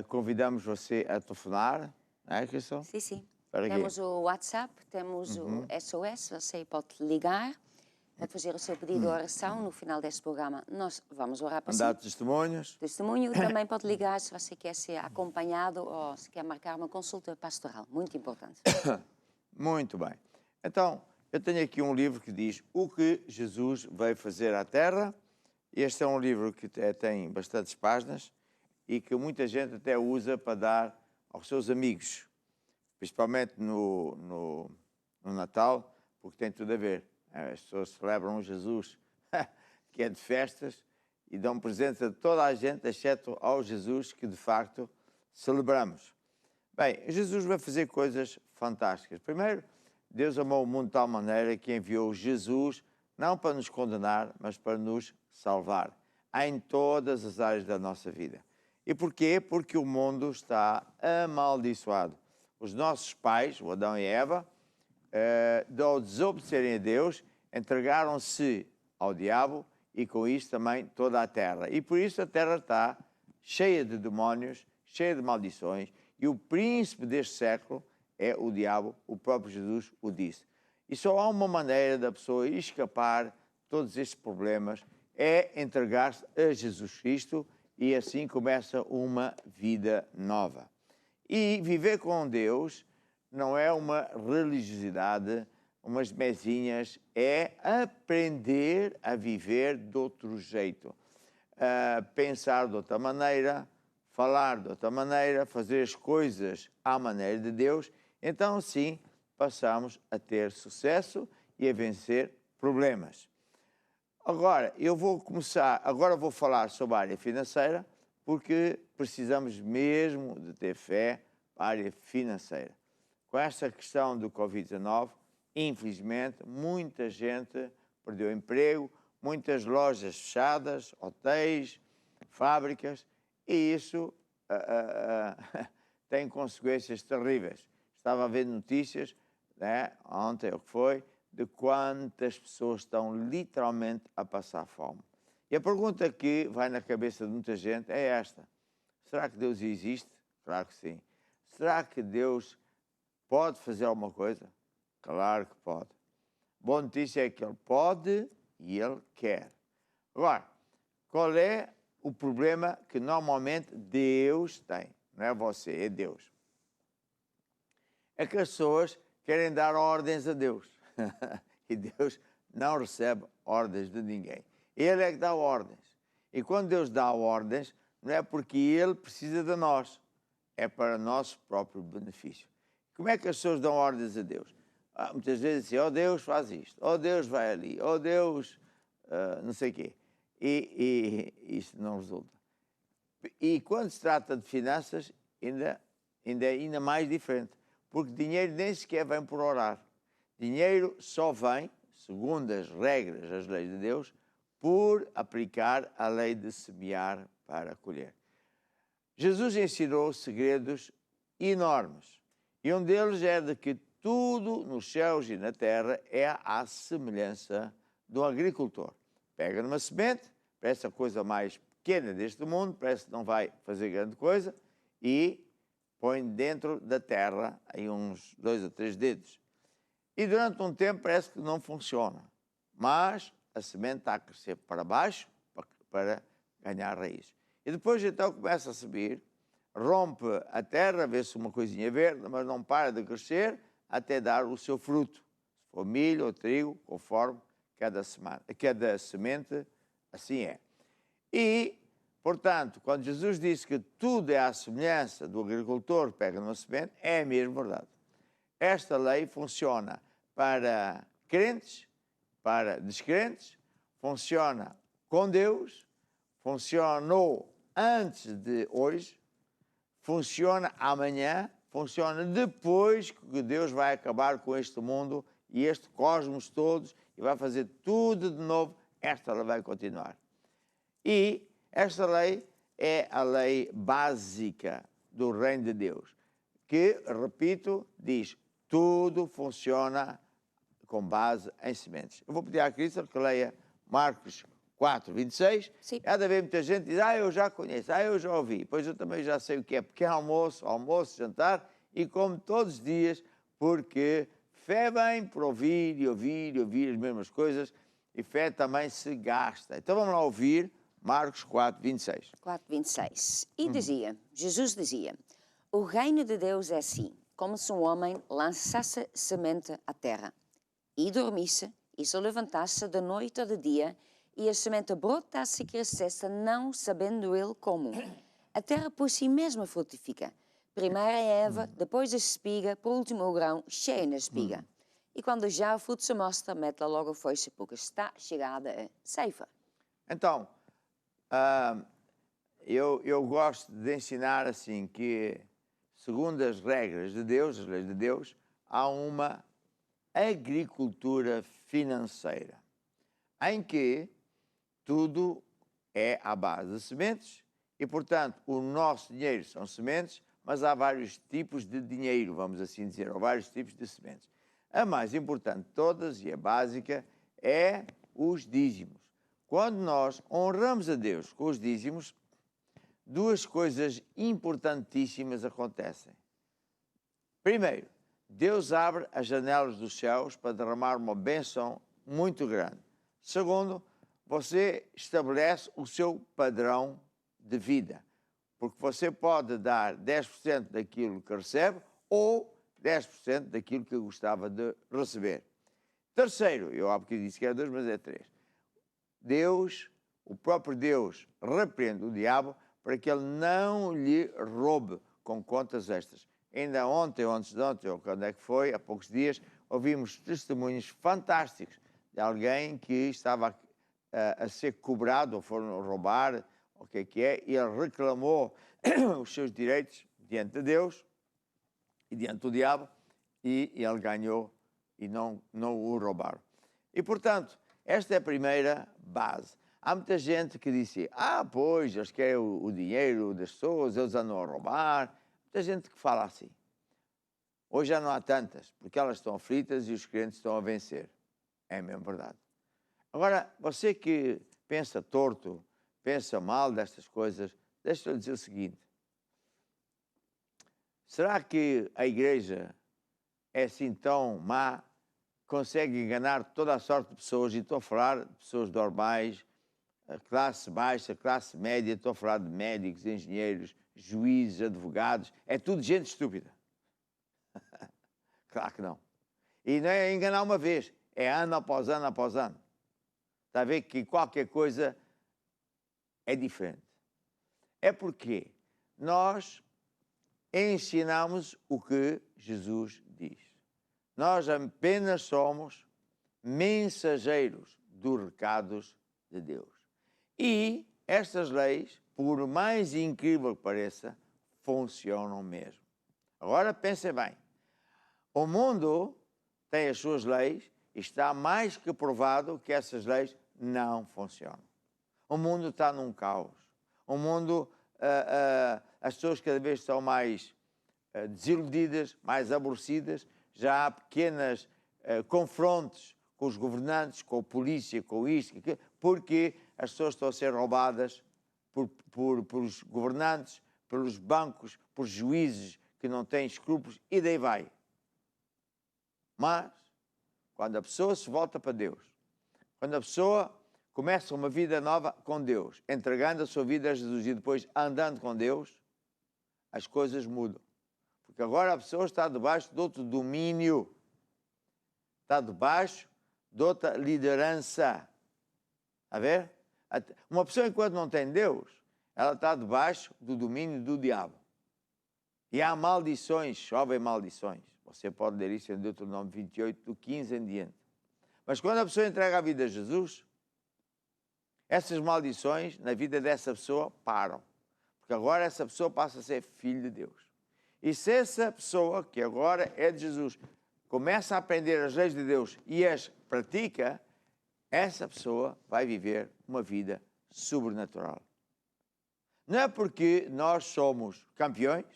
convidamos você a telefonar, não é, Cristal? Sim, sim. Para quê? Temos o WhatsApp, temos o SOS, você pode ligar a fazer o seu pedido de oração. No final deste programa, nós vamos orar para si. Mandar testemunhos. Testemunho, também pode ligar se você quer ser acompanhado ou se quer marcar uma consulta pastoral. Muito importante. Muito bem. Então, eu tenho aqui um livro que diz O que Jesus veio fazer à Terra. Este é um livro que tem bastantes páginas e que muita gente até usa para dar aos seus amigos, principalmente no Natal, porque tem tudo a ver. As pessoas celebram um Jesus que é de festas e dão presentes a toda a gente, exceto ao Jesus que de facto celebramos. Bem, Jesus vai fazer coisas fantásticas. Primeiro, Deus amou o mundo de tal maneira que enviou Jesus não para nos condenar, mas para nos salvar em todas as áreas da nossa vida. E porquê? Porque o mundo está amaldiçoado. Os nossos pais, o Adão e a Eva, ao desobedecerem a Deus, entregaram-se ao diabo e com isso também toda a terra. E por isso a terra está cheia de demónios, cheia de maldições, e o príncipe deste século é o diabo, o próprio Jesus o disse. E só há uma maneira da pessoa escapar de todos estes problemas, é entregar-se a Jesus Cristo, e assim começa uma vida nova. E viver com Deus não é uma religiosidade, umas mesinhas, é aprender a viver de outro jeito, pensar de outra maneira, falar de outra maneira, fazer as coisas à maneira de Deus. Então, sim, passamos a ter sucesso e a vencer problemas. Agora, agora vou falar sobre a área financeira, porque precisamos mesmo de ter fé para a área financeira. Com esta questão do Covid-19, infelizmente, muita gente perdeu emprego, muitas lojas fechadas, hotéis, fábricas, e isso tem consequências terríveis. Estava a ver notícias, né, ontem ou que foi, de quantas pessoas estão literalmente a passar fome. E a pergunta que vai na cabeça de muita gente é esta: será que Deus existe? Claro que sim. Será que Deus pode fazer alguma coisa? Claro que pode. Boa notícia é que Ele pode e Ele quer. Agora, qual é o problema que normalmente Deus tem? Não é você, é Deus. É que as pessoas querem dar ordens a Deus. E Deus não recebe ordens de ninguém. Ele é que dá ordens. E quando Deus dá ordens, não é porque Ele precisa de nós, é para nosso próprio benefício. Como é que as pessoas dão ordens a Deus? Muitas vezes dizem, oh Deus faz isto, oh Deus vai ali, oh Deus não sei o quê. E isso não resulta. E quando se trata de finanças, ainda é mais diferente. Porque dinheiro nem sequer vem por orar. Dinheiro só vem, segundo as regras, as leis de Deus, por aplicar a lei de semear para colher. Jesus ensinou segredos enormes. E um deles é de que tudo nos céus e na terra é à semelhança do agricultor. Pega numa semente, parece a coisa mais pequena deste mundo, parece que não vai fazer grande coisa, e põe dentro da terra, aí uns 2 ou 3 dedos. E durante um tempo parece que não funciona. Mas a semente está a crescer para baixo para ganhar raiz. E depois então começa a subir, rompe a terra, vê-se uma coisinha verde, mas não para de crescer até dar o seu fruto. Se for milho ou trigo, conforme cada semente, assim é. E, portanto, quando Jesus disse que tudo é à semelhança do agricultor que pega numa semente, é mesmo verdade. Esta lei funciona para crentes, para descrentes, funciona com Deus, funcionou antes de hoje, funciona amanhã, funciona depois que Deus vai acabar com este mundo e este cosmos todos e vai fazer tudo de novo. Esta lei vai continuar. E esta lei é a lei básica do reino de Deus, que, repito, diz, tudo funciona com base em sementes. Eu vou pedir à Cristo que leia Marcos 4, 26. Sim. Há de haver muita gente que diz, eu já conheço, eu já ouvi. Pois eu também já sei o que é pequeno almoço, jantar, e como todos os dias, porque fé vem por ouvir e ouvir e ouvir as mesmas coisas, e fé também se gasta. Então vamos lá ouvir Marcos 4, 26. 4, 26. E dizia, Jesus dizia, o reino de Deus é assim, como se um homem lançasse semente à terra, e dormisse, e se levantasse de noite ou de dia, e a semente brotasse e crescesse, não sabendo ele como. A terra por si mesma frutifica. Primeiro a erva, depois a espiga, por último o grão, cheio na espiga. E quando já o fruto se mostra, mete-la logo a foice, porque está chegada a ceifa. Então, eu gosto de ensinar assim que, segundo as regras de Deus, as leis de Deus, há uma agricultura financeira, em que tudo é à base de sementes e, portanto, o nosso dinheiro são sementes, mas há vários tipos de dinheiro, vamos assim dizer, ou vários tipos de sementes. A mais importante de todas, e a básica, é os dízimos. Quando nós honramos a Deus com os dízimos, duas coisas importantíssimas acontecem. Primeiro, Deus abre as janelas dos céus para derramar uma bênção muito grande. Segundo, você estabelece o seu padrão de vida, porque você pode dar 10% daquilo que recebe ou 10% daquilo que gostava de receber. Terceiro, eu há pouquinho disse que era 2, mas é 3. Deus, o próprio Deus, repreende o diabo para que ele não lhe roube com contas estas. Ainda ontem, ou antes de ontem, ou quando é que foi, há poucos dias, ouvimos testemunhos fantásticos de alguém que estava a ser cobrado, ou foram roubar, o que é, e ele reclamou os seus direitos diante de Deus e diante do diabo, e ele ganhou e não o roubaram. E, portanto, esta é a primeira base. Há muita gente que diz assim, pois, eles querem o dinheiro das pessoas, eles andam a roubar. Muita gente que fala assim. Hoje já não há tantas, porque elas estão aflitas e os crentes estão a vencer. É mesmo verdade. Agora, você que pensa torto, pensa mal destas coisas, deixa-lhe dizer o seguinte. Será que a igreja é assim tão má, consegue enganar toda a sorte de pessoas, e estou a falar de pessoas normais, classe baixa, classe média, estou a falar de médicos, engenheiros, juízes, advogados, é tudo gente estúpida. Claro que não. E não é enganar uma vez, é ano após ano após ano. Está a ver que qualquer coisa é diferente. É porque nós ensinamos o que Jesus diz. Nós apenas somos mensageiros dos recados de Deus. E estas leis, por mais incrível que pareça, funcionam mesmo. Agora pensem bem. O mundo tem as suas leis e está mais que provado que essas leis não funcionam. O mundo está num caos. O mundo, as pessoas cada vez estão mais desiludidas, mais aborrecidas. Já há pequenos confrontos com os governantes, com a polícia, com isto, porque as pessoas estão a ser roubadas pelos governantes, pelos bancos, por juízes que não tem escrúpulos, e daí vai. Mas, quando a pessoa se volta para Deus, quando a pessoa começa uma vida nova com Deus, entregando a sua vida a Jesus e depois andando com Deus, as coisas mudam. Porque agora a pessoa está debaixo de outro domínio, está debaixo de outra liderança. A ver? Uma pessoa, enquanto não tem Deus, ela está debaixo do domínio do diabo. E há maldições, chovem maldições. Você pode ler isso em Deuteronômio 28, do 15 em diante. Mas quando a pessoa entrega a vida a Jesus, essas maldições na vida dessa pessoa param. Porque agora essa pessoa passa a ser filho de Deus. E se essa pessoa, que agora é de Jesus, começa a aprender as leis de Deus e as pratica, essa pessoa vai viver uma vida sobrenatural. Não é porque nós somos campeões,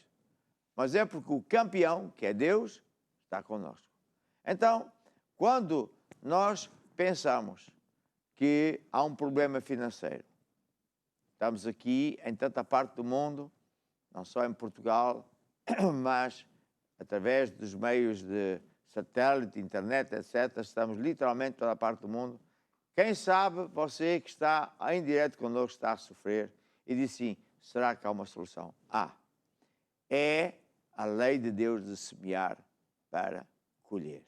mas é porque o campeão, que é Deus, está conosco. Então, quando nós pensamos que há um problema financeiro, estamos aqui em tanta parte do mundo, não só em Portugal, mas através dos meios de satélite, internet, etc., estamos literalmente em toda a parte do mundo. Quem sabe você que está em direto connosco está a sofrer e diz assim, será que há uma solução? É a lei de Deus de semear para colher.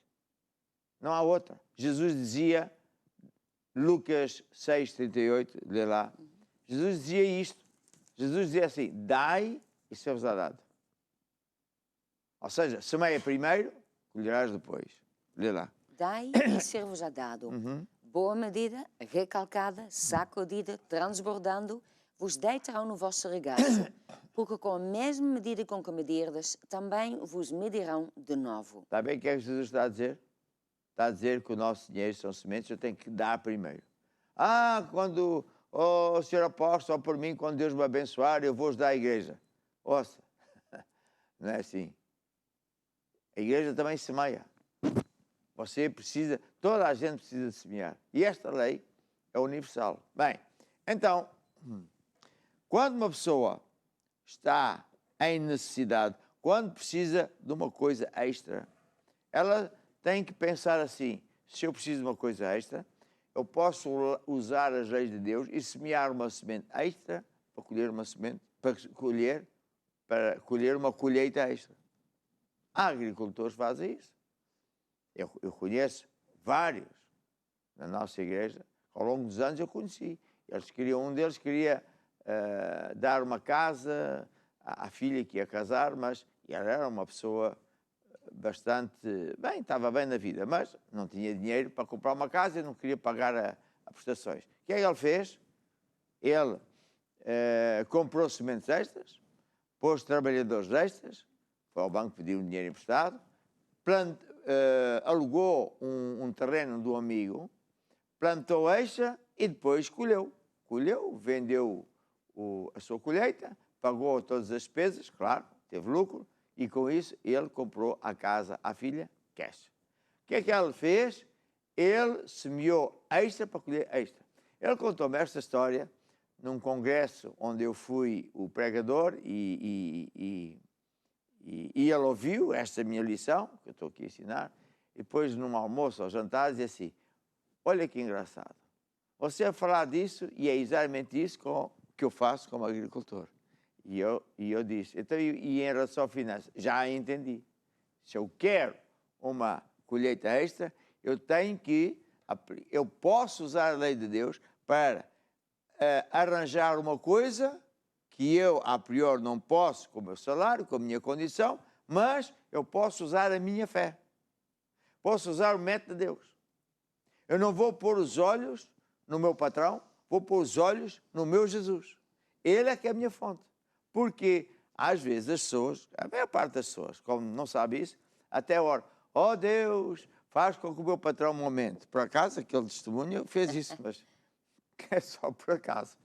Não há outra. Jesus dizia, Lucas 6,38, lê lá, Jesus dizia isto. Jesus dizia assim, dai e ser-vos-á dado. Ou seja, semeia primeiro, colherás depois. Lê lá. Dai e ser-vos-á dado. Boa medida, recalcada, sacudida, transbordando, vos deitarão no vosso regaço, porque com a mesma medida com que medirdes, também vos medirão de novo. Está bem o que é que Jesus está a dizer? Está a dizer que o nosso dinheiro são sementes, eu tenho que dar primeiro. Quando o senhor apóstolo, por mim, quando Deus me abençoar, eu vou-os dar à igreja. Ouça, não é assim. A igreja também semeia. Você precisa, toda a gente precisa de semear. E esta lei é universal. Bem, então, quando uma pessoa está em necessidade, quando precisa de uma coisa extra, ela tem que pensar assim, se eu preciso de uma coisa extra, eu posso usar as leis de Deus e semear uma semente extra para colher uma semente, para colher uma colheita extra. Há agricultores que fazem isso. Eu conheço vários na nossa igreja, ao longo dos anos eu conheci. Um deles queria dar uma casa à filha que ia casar, mas ela era uma pessoa bastante bem, estava bem na vida, mas não tinha dinheiro para comprar uma casa e não queria pagar a prestações. O que é que ele fez? Ele comprou sementes extras, pôs trabalhadores extras, foi ao banco pedir um dinheiro emprestado, alugou um terreno do amigo, plantou eixa e depois colheu. Vendeu a sua colheita, pagou todas as despesas, claro, teve lucro, e com isso ele comprou a casa à filha, cash. O que é que ele fez? Ele semeou extra para colher extra. Ele contou-me esta história num congresso onde eu fui o pregador e ele ouviu esta minha lição, que eu estou aqui a ensinar, e depois num almoço ou jantar dizia assim, olha que engraçado, você a falar disso e é exatamente isso que eu faço como agricultor. E eu disse, então, e em relação à finança? Já entendi. Se eu quero uma colheita extra, eu posso usar a lei de Deus para arranjar uma coisa que eu, a priori, não posso com o meu salário, com a minha condição, mas eu posso usar a minha fé. Posso usar o método de Deus. Eu não vou pôr os olhos no meu patrão, vou pôr os olhos no meu Jesus. Ele é que é a minha fonte. Porque, às vezes, as pessoas, a maior parte das pessoas, como não sabe isso, até oram, oh Deus, faz com que o meu patrão me aumente. Por acaso, aquele testemunho fez isso, mas é só por acaso.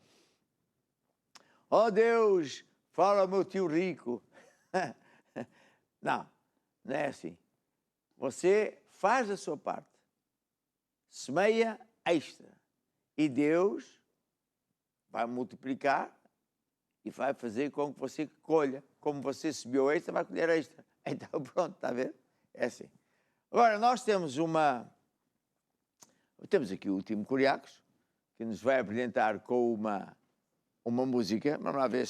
Oh Deus, fala ao meu tio rico. Não é assim. Você faz a sua parte, semeia extra, e Deus vai multiplicar e vai fazer com que você colha. Como você subiu extra, vai colher extra. Então, pronto, está a ver? É assim. Agora, nós temos aqui o último Curiacos, que nos vai apresentar com uma música. Vamos lá ver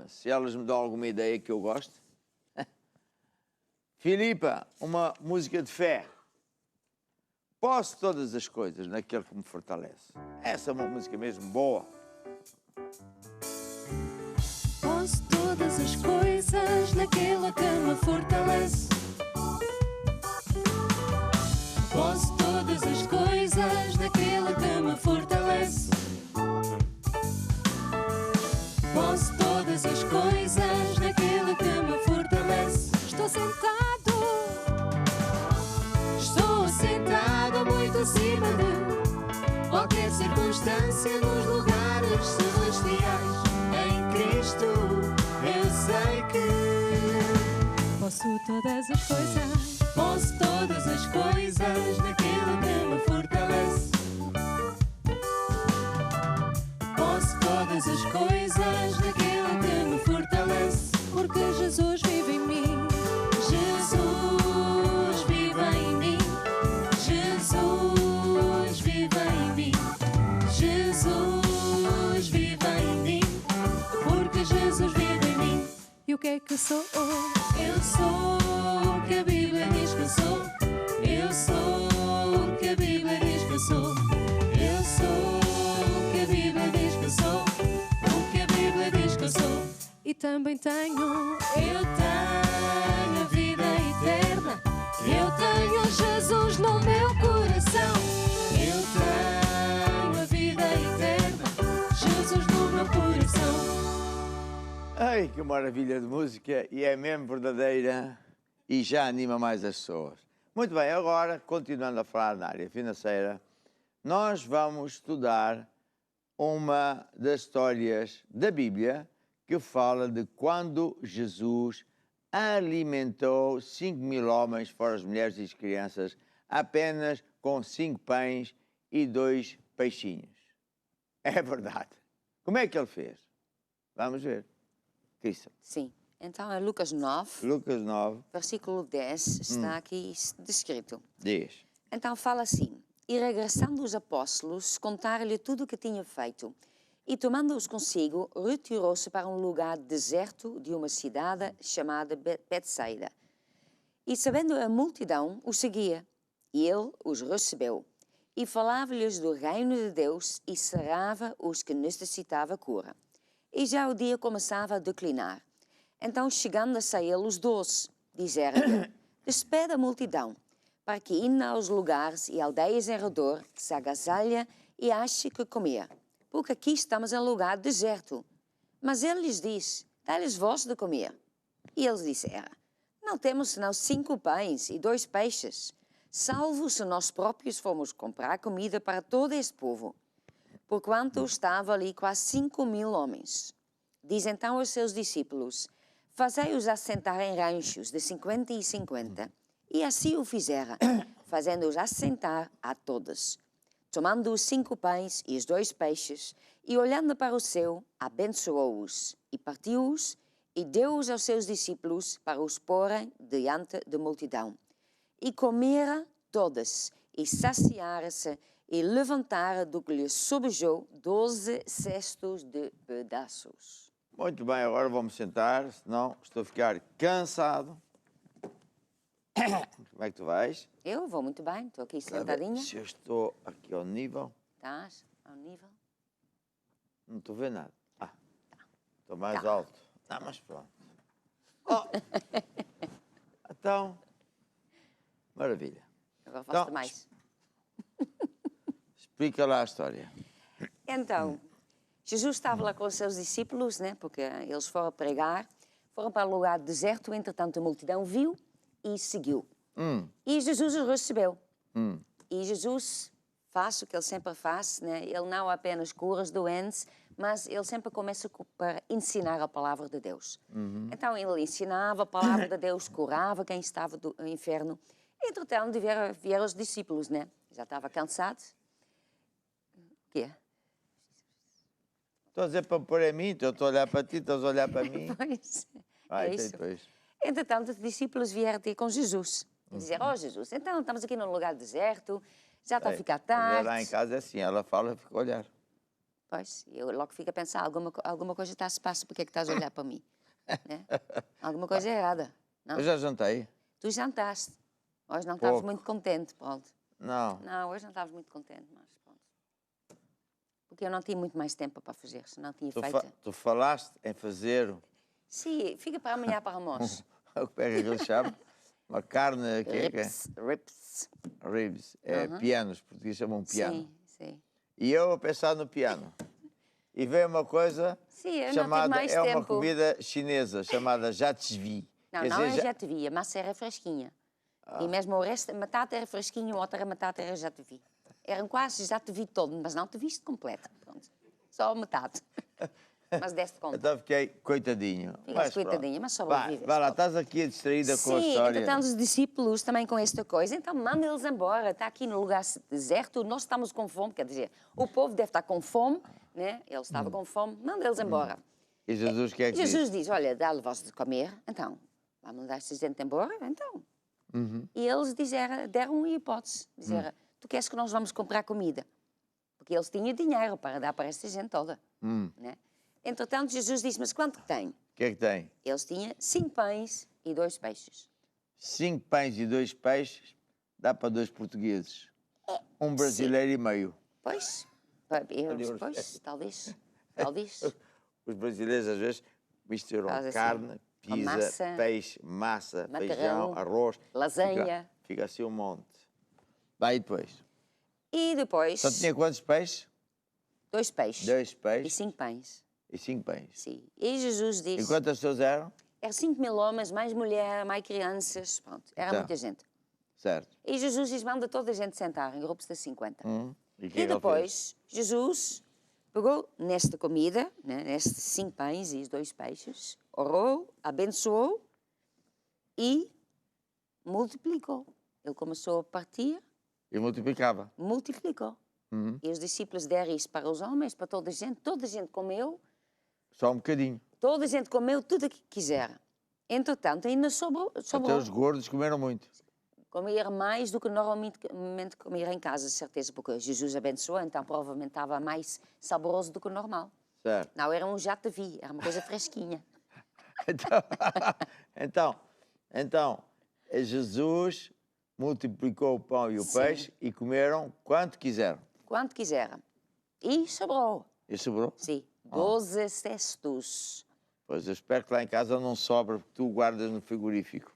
se elas me dão alguma ideia que eu gosto. Filipa, uma música de fé. Posso todas as coisas naquele que me fortalece. Essa é uma música mesmo boa. Posso todas as coisas naquele que me fortalece. Posso todas as coisas naquele que me fortalece. Posso todas as coisas naquele que me fortalece. Estou sentado muito acima de qualquer circunstância nos lugares celestiais. Em Cristo eu sei que posso todas as coisas. Posso todas as coisas naquele que me fortalece. Posso todas as coisas naquele que me fortalece. Porque Jesus vive em mim. Jesus vive em mim. Jesus vive em mim. Jesus vive em mim. Porque Jesus vive em mim. E o que é que sou? Eu sou o que a Bíblia diz que sou. Eu sou o que a Bíblia diz que sou. Eu sou o que a Bíblia diz que sou. O que a Bíblia diz que sou. E também tenho a vida eterna. Eu tenho Jesus no meu coração. Eu tenho a vida eterna. Jesus no meu coração. Ai, que maravilha de música, e é mesmo verdadeira e já anima mais as pessoas. Muito bem, agora, continuando a falar na área financeira, nós vamos estudar uma das histórias da Bíblia que fala de quando Jesus alimentou 5.000 homens, fora as mulheres e as crianças, apenas com 5 pães e 2 peixinhos. É verdade. Como é que ele fez? Vamos ver. Cristo. Sim. Então, é Lucas 9, Lucas 9, versículo 10, está aqui descrito. diz. Então, fala assim: E regressando os apóstolos, contaram-lhe tudo o que tinha feito. E, tomando-os consigo, retirou-se para um lugar deserto de uma cidade chamada Betsaida. E, sabendo a multidão, o seguia. E ele os recebeu. E falava-lhes do reino de Deus e sarava os que necessitavam cura. E já o dia começava a declinar. Então, chegando-se a ele os 12, disseram-lhe: Despede a multidão, para que, indo aos lugares e aldeias em redor, se agasalhe e ache que comer. Porque aqui estamos em lugar deserto. Mas ele lhes disse: Dá-lhes vós de comer. E eles disseram: Não temos senão 5 pães e 2 peixes, salvo se nós próprios fomos comprar comida para todo este povo. Porquanto estava ali quase 5.000 homens. Diz então aos seus discípulos: Fazei-os assentar em ranchos de 50 e 50. E assim o fizeram, fazendo-os assentar a todos. Tomando os 5 pães e os 2 peixes, e olhando para o céu, abençoou-os, e partiu-os, e deu-os aos seus discípulos para os porem diante da multidão. E comeram todos, e saciaram-se, e levantaram do que lhes sobejou 12 cestos de pedaços. Muito bem, agora vamos sentar, senão estou a ficar cansado. Como é que tu vais? Eu vou muito bem, estou aqui sentadinha. Se eu estou aqui ao nível, Estás ao nível? não estou a ver nada. Estou mais alto. Mas pronto. Então, maravilha. Agora faço Então, mais. Explica lá a história. Então, Jesus estava lá com os seus discípulos, né? Porque eles foram pregar, foram para o lugar deserto, entretanto a multidão viu e seguiu. E Jesus os recebeu. E Jesus faz o que ele sempre faz, né? Ele não apenas cura os doentes, mas ele sempre começa para ensinar a palavra de Deus. Então ele ensinava a palavra de Deus, curava quem estava do inferno. Entretanto vieram os discípulos, né? Já estava cansado. O quê? Estou a dizer para pôr a mim, estou a olhar para ti, estás a olhar para mim. Pois, Vai, é então isso. depois. Entretanto, os discípulos vieram ter com Jesus. E dizer, Jesus, então estamos aqui num lugar deserto, já está a ficar Mas tarde. lá em casa é assim, ela fala, eu fico a olhar. Pois, eu logo fico a pensar, alguma coisa está a se passar, porque é que estás a olhar para mim? Né? Alguma coisa errada. Não? Eu já jantei. Tu jantaste. Hoje não estavas Pouco. muito contente, pronto. Não. Não, hoje não estavas muito contente, mas pronto. Porque eu não tinha muito mais tempo para fazer, senão tinha feito. Tu falaste em fazer Sim, fica para amanhã para almoço. o que é que ele chama? Uma carne que é? Ribs. Ribs. É pianos, os portugueses chamam piano. Sim, sim. E eu a pensar no piano. E veio uma coisa Sim, eu não tive chamada, mais é uma tempo. comida chinesa chamada jatvi. Não, Quer não dizer, é já te vi, a massa era fresquinha. E mesmo o resto, a batata era fresquinha, a outra batata era já te vi. Eram quase já te vi todo, mas não te viste completo. Pronto. Só a metade. Mas deste conta. Então fiquei coitadinho. Ficaste pronto. coitadinha, mas Vai, sobreviveste. vai lá, estás aqui distraída com a Sim, história. entretanto os discípulos também com esta coisa, então manda eles embora, está aqui no lugar deserto, nós estamos com fome, quer dizer, o povo deve estar com fome, né? Ele estava com fome, manda eles embora. E Jesus o que é que Jesus diz, olha, dá-lhe voz de comer, então, vamos mandar esta gente embora, então. E eles deram uma hipótese, disseram, tu queres que nós vamos comprar comida? Porque eles tinham dinheiro para dar para esta gente toda, né? Entretanto, Jesus disse, mas quanto que tem? O que é que tem? Eles tinham 5 pães e 2 peixes. 5 pães e 2 peixes dá para 2 portugueses. Um brasileiro e meio. Pois, pois, talvez. Os brasileiros às vezes misturam Faz assim, carne, com pizza, massa, peixe, massa, macarrão, feijão, arroz. lasanha. Fica assim um monte. Vai depois. E depois, Só tinha quantos peixes? 2 peixes 2 e peixes 5 pães. e 5 pães. Sim. E Jesus E disse, quantas pessoas eram? eram 5.000 homens, mais mulher, mais crianças, pronto, era Tá. muita gente. Certo. E Jesus diz, manda toda a gente sentar em grupos de 50. E, E depois, Jesus pegou nesta comida, né, nestes 5 pães e 2 peixes, orou, abençoou e multiplicou. Ele começou a partir, E multiplicava. multiplicou. E os discípulos deram isso para os homens, para toda a gente comeu, Só um bocadinho. toda a gente comeu tudo o que quiser. Entretanto, ainda sobrou. Até os gordos comeram muito. Comer mais do que normalmente comer em casa, certeza, porque Jesus abençoou, então provavelmente estava mais saboroso do que o normal. Certo. Não, era um já te vi, era uma coisa fresquinha. Então, Jesus multiplicou o pão e o Sim. peixe e comeram quanto quiseram. Quanto quiseram. E sobrou, E sobrou? sim, 12 cestos. Pois eu espero que lá em casa não sobra, porque tu guardas no frigorífico.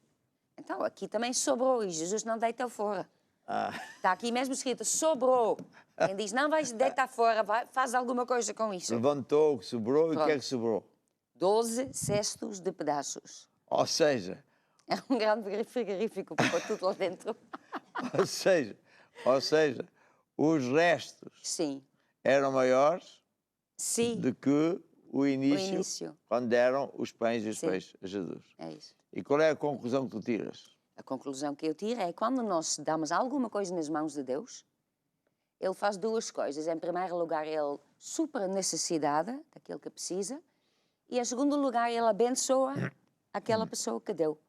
Então, aqui também sobrou e Jesus não deita fora. Ah, Está aqui mesmo escrito, sobrou. Quem diz, não vais deitar fora, faz alguma coisa com isso. levantou o que sobrou e o que é que Pronto. sobrou? 12 cestos de pedaços. Ou seja, É um grande frigorífico para pôr tudo lá dentro. ou seja, os restos Sim, eram maiores sim, do que o início, início. quando deram os pães e os Sim. peixes a Jesus. É isso. E qual é a conclusão que tu tiras? A conclusão que eu tiro é quando nós damos alguma coisa nas mãos de Deus, Ele faz 2 coisas. Em primeiro lugar, Ele supra a necessidade daquele que precisa. E em segundo lugar, Ele abençoa aquela pessoa que deu.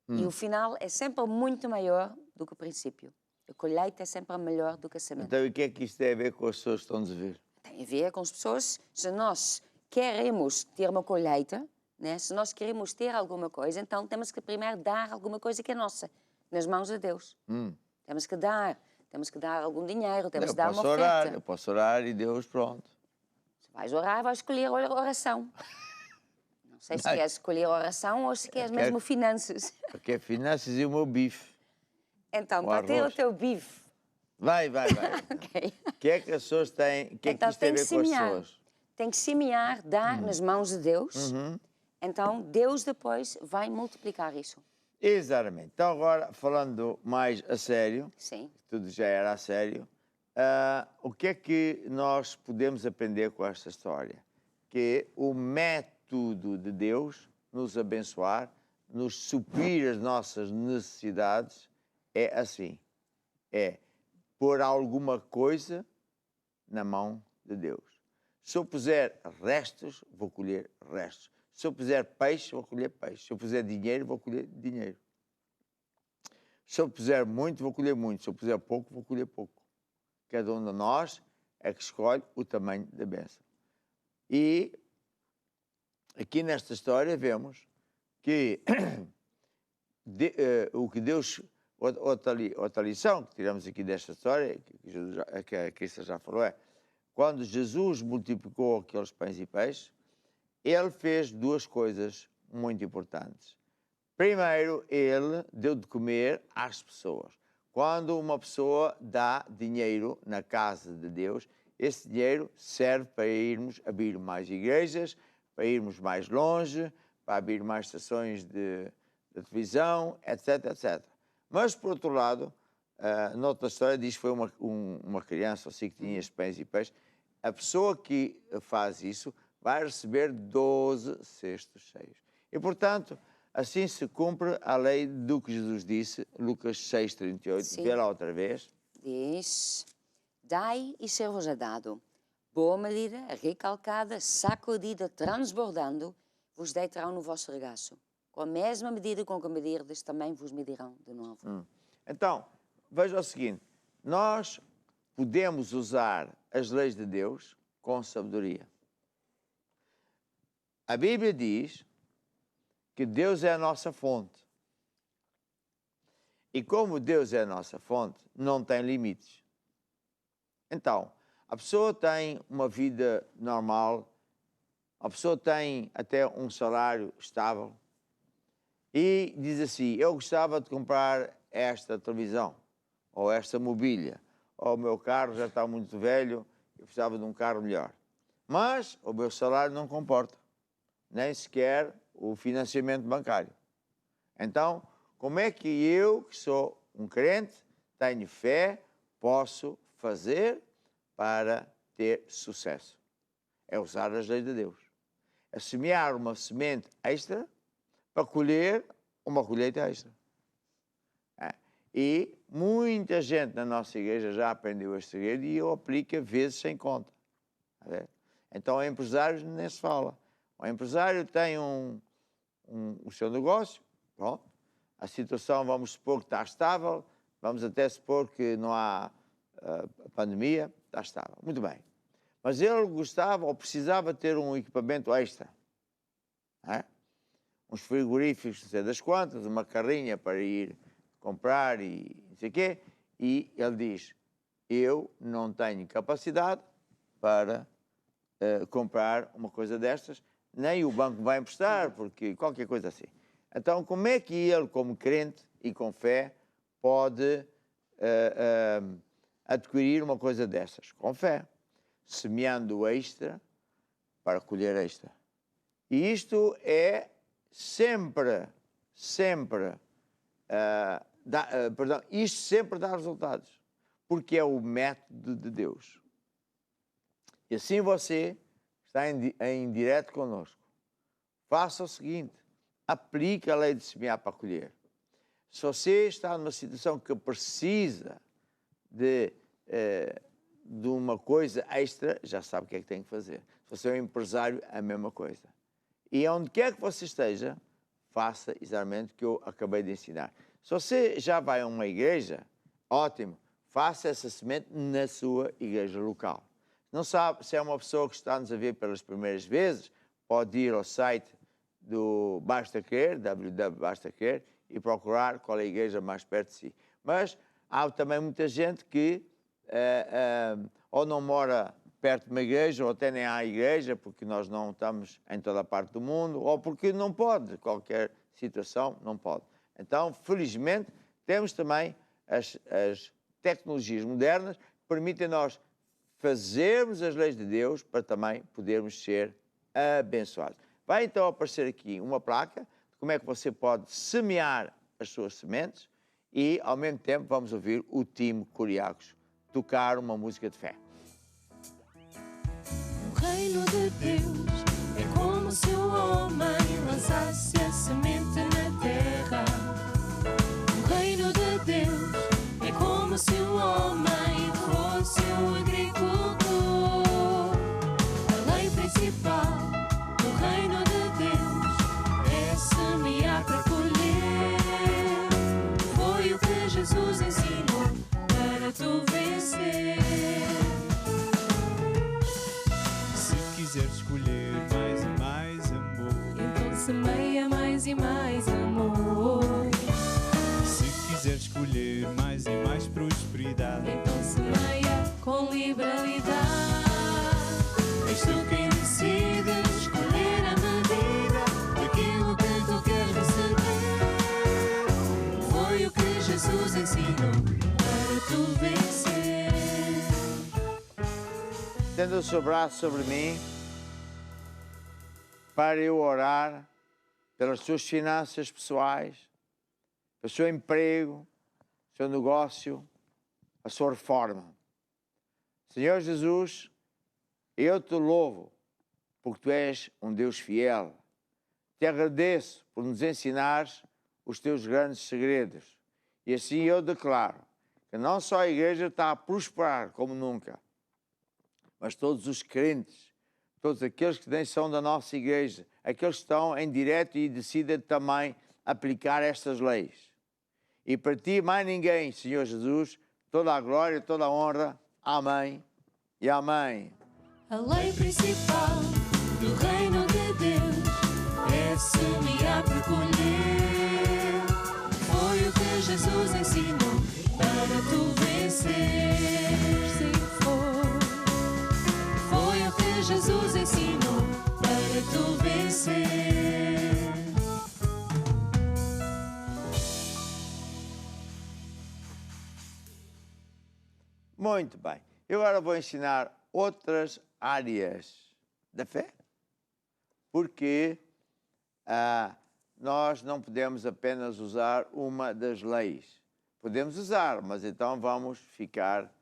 E o final é sempre muito maior do que o princípio. A colheita é sempre melhor do que a semente. Então, e o que é que isto tem a ver com as pessoas que estão-nos a ver? Tem a ver com as pessoas. Se nós queremos ter uma colheita, né? Se nós queremos ter alguma coisa, então temos que primeiro dar alguma coisa que é nossa, nas mãos de Deus. Temos que dar algum dinheiro, temos Eu que dar uma posso oferta. orar, eu posso orar e Deus, pronto. Se vais orar, vais escolher oração. Não sei se Não. queres escolher oração ou se queres quero- mesmo finanças. Porque é finanças e o meu bife. Então, O para ter o arroz. teu bife, Vai. ok? O que é que as pessoas têm? O que é que Então isto tem a tem ver que com as semear. pessoas? Tem que semear, dar nas mãos de Deus. Então, Deus depois vai multiplicar isso. Exatamente. Então, agora, falando mais a sério, Sim. tudo já era a sério, o que é que nós podemos aprender com esta história? Que o método de Deus nos abençoar, nos suprir as nossas necessidades, é assim. É pôr alguma coisa na mão de Deus. Se eu puser restos, vou colher restos. Se eu puser peixe, vou colher peixe. Se eu puser dinheiro, vou colher dinheiro. Se eu puser muito, vou colher muito. Se eu puser pouco, vou colher pouco. Cada um de nós é que escolhe o tamanho da bênção. E aqui nesta história vemos que o que Deus... Outra lição que tiramos aqui desta história, que a Cristo já falou, é quando Jesus multiplicou aqueles pães e peixes, ele fez duas coisas muito importantes. Primeiro, ele deu de comer às pessoas. Quando uma pessoa dá dinheiro na casa de Deus, esse dinheiro serve para irmos abrir mais igrejas, para irmos mais longe, para abrir mais estações de televisão, etc, etc. Mas, por outro lado, noutra história diz que foi uma criança assim que tinha estes pães e peixes. A pessoa que faz isso vai receber 12 cestos cheios. E, portanto, assim se cumpre a lei do que Jesus disse, Lucas 6,38. Vê lá outra vez. Diz, dai e ser-vos-é dado. Boa medida, recalcada, sacudida, transbordando, vos deitarão no vosso regaço. Com a mesma medida com que medirdes, também vos medirão de novo. Então, veja o seguinte. Nós podemos usar as leis de Deus com sabedoria. A Bíblia diz que Deus é a nossa fonte. E como Deus é a nossa fonte, não tem limites. Então, a pessoa tem uma vida normal, a pessoa tem até um salário estável, e diz assim, eu gostava de comprar esta televisão, ou esta mobília, ou o meu carro já está muito velho, eu precisava de um carro melhor. Mas o meu salário não comporta, nem sequer o financiamento bancário. Então, como é que eu, que sou um crente, tenho fé, posso fazer para ter sucesso? É usar as leis de Deus. É semear uma semente extra para colher uma colheita extra. E muita gente na nossa igreja já aprendeu este segredo e eu aplico vezes sem conta. Então, empresários nem se fala. O empresário tem o seu negócio, pronto. A situação, vamos supor que está estável, vamos até supor que não há pandemia, está estável. Muito bem. Mas ele gostava ou precisava ter um equipamento extra. Uns frigoríficos, não sei das quantas, uma carrinha para ir comprar e não sei o quê. E ele diz, eu não tenho capacidade para comprar uma coisa destas, nem o banco vai emprestar, porque qualquer coisa assim. Então, como é que ele, como crente e com fé, pode adquirir uma coisa dessas? Com fé, semeando extra para colher extra. E isto é sempre, isto sempre dá resultados, porque é o método de Deus. E assim você está em direto connosco. Faça o seguinte, aplique a lei de semear para colher. Se você está numa situação que precisa de uma coisa extra, já sabe o que é que tem que fazer. Se você é um empresário, a mesma coisa. E onde quer que você esteja, faça exatamente o que eu acabei de ensinar. Se você já vai a uma igreja, ótimo, faça essa semente na sua igreja local. Não sabe se é uma pessoa que está-nos a ver pelas primeiras vezes, pode ir ao site do Basta Querer, www.bastaquerer, e procurar qual é a igreja mais perto de si. Mas há também muita gente que ou não mora perto de uma igreja, ou até nem há igreja, porque nós não estamos em toda a parte do mundo, ou porque não pode, qualquer situação não pode. Então, felizmente, temos também as tecnologias modernas que permitem nós fazermos as leis de Deus para também podermos ser abençoados. Vai então aparecer aqui uma placa de como é que você pode semear as suas sementes e, ao mesmo tempo, vamos ouvir o time Curiacos tocar uma música de fé. O reino de Deus é como se o homem lançasse a semente na terra. O reino de Deus é como se o homem fosse um agricultor. A ensinou para tu vencer. Tendo o seu braço sobre mim, para eu orar pelas suas finanças pessoais, pelo seu emprego, seu negócio, a sua reforma. Senhor Jesus, eu te louvo porque tu és um Deus fiel. Te agradeço por nos ensinares os teus grandes segredos. E assim eu declaro que não só a igreja está a prosperar como nunca, mas todos os crentes, todos aqueles que nem são da nossa igreja, aqueles que estão em direto e decidem também aplicar estas leis. E para ti, mais ninguém, Senhor Jesus, toda a glória, toda a honra. Amém e amém. A lei principal do reino de Deus é semear para colher. Foi o que Jesus ensinou para tu vencer. Sim, foi o que Jesus ensinou para tu vencer. Muito bem. Eu agora vou ensinar outras áreas da fé, porque nós não podemos apenas usar uma das leis. Podemos usar, mas então vamos ficar,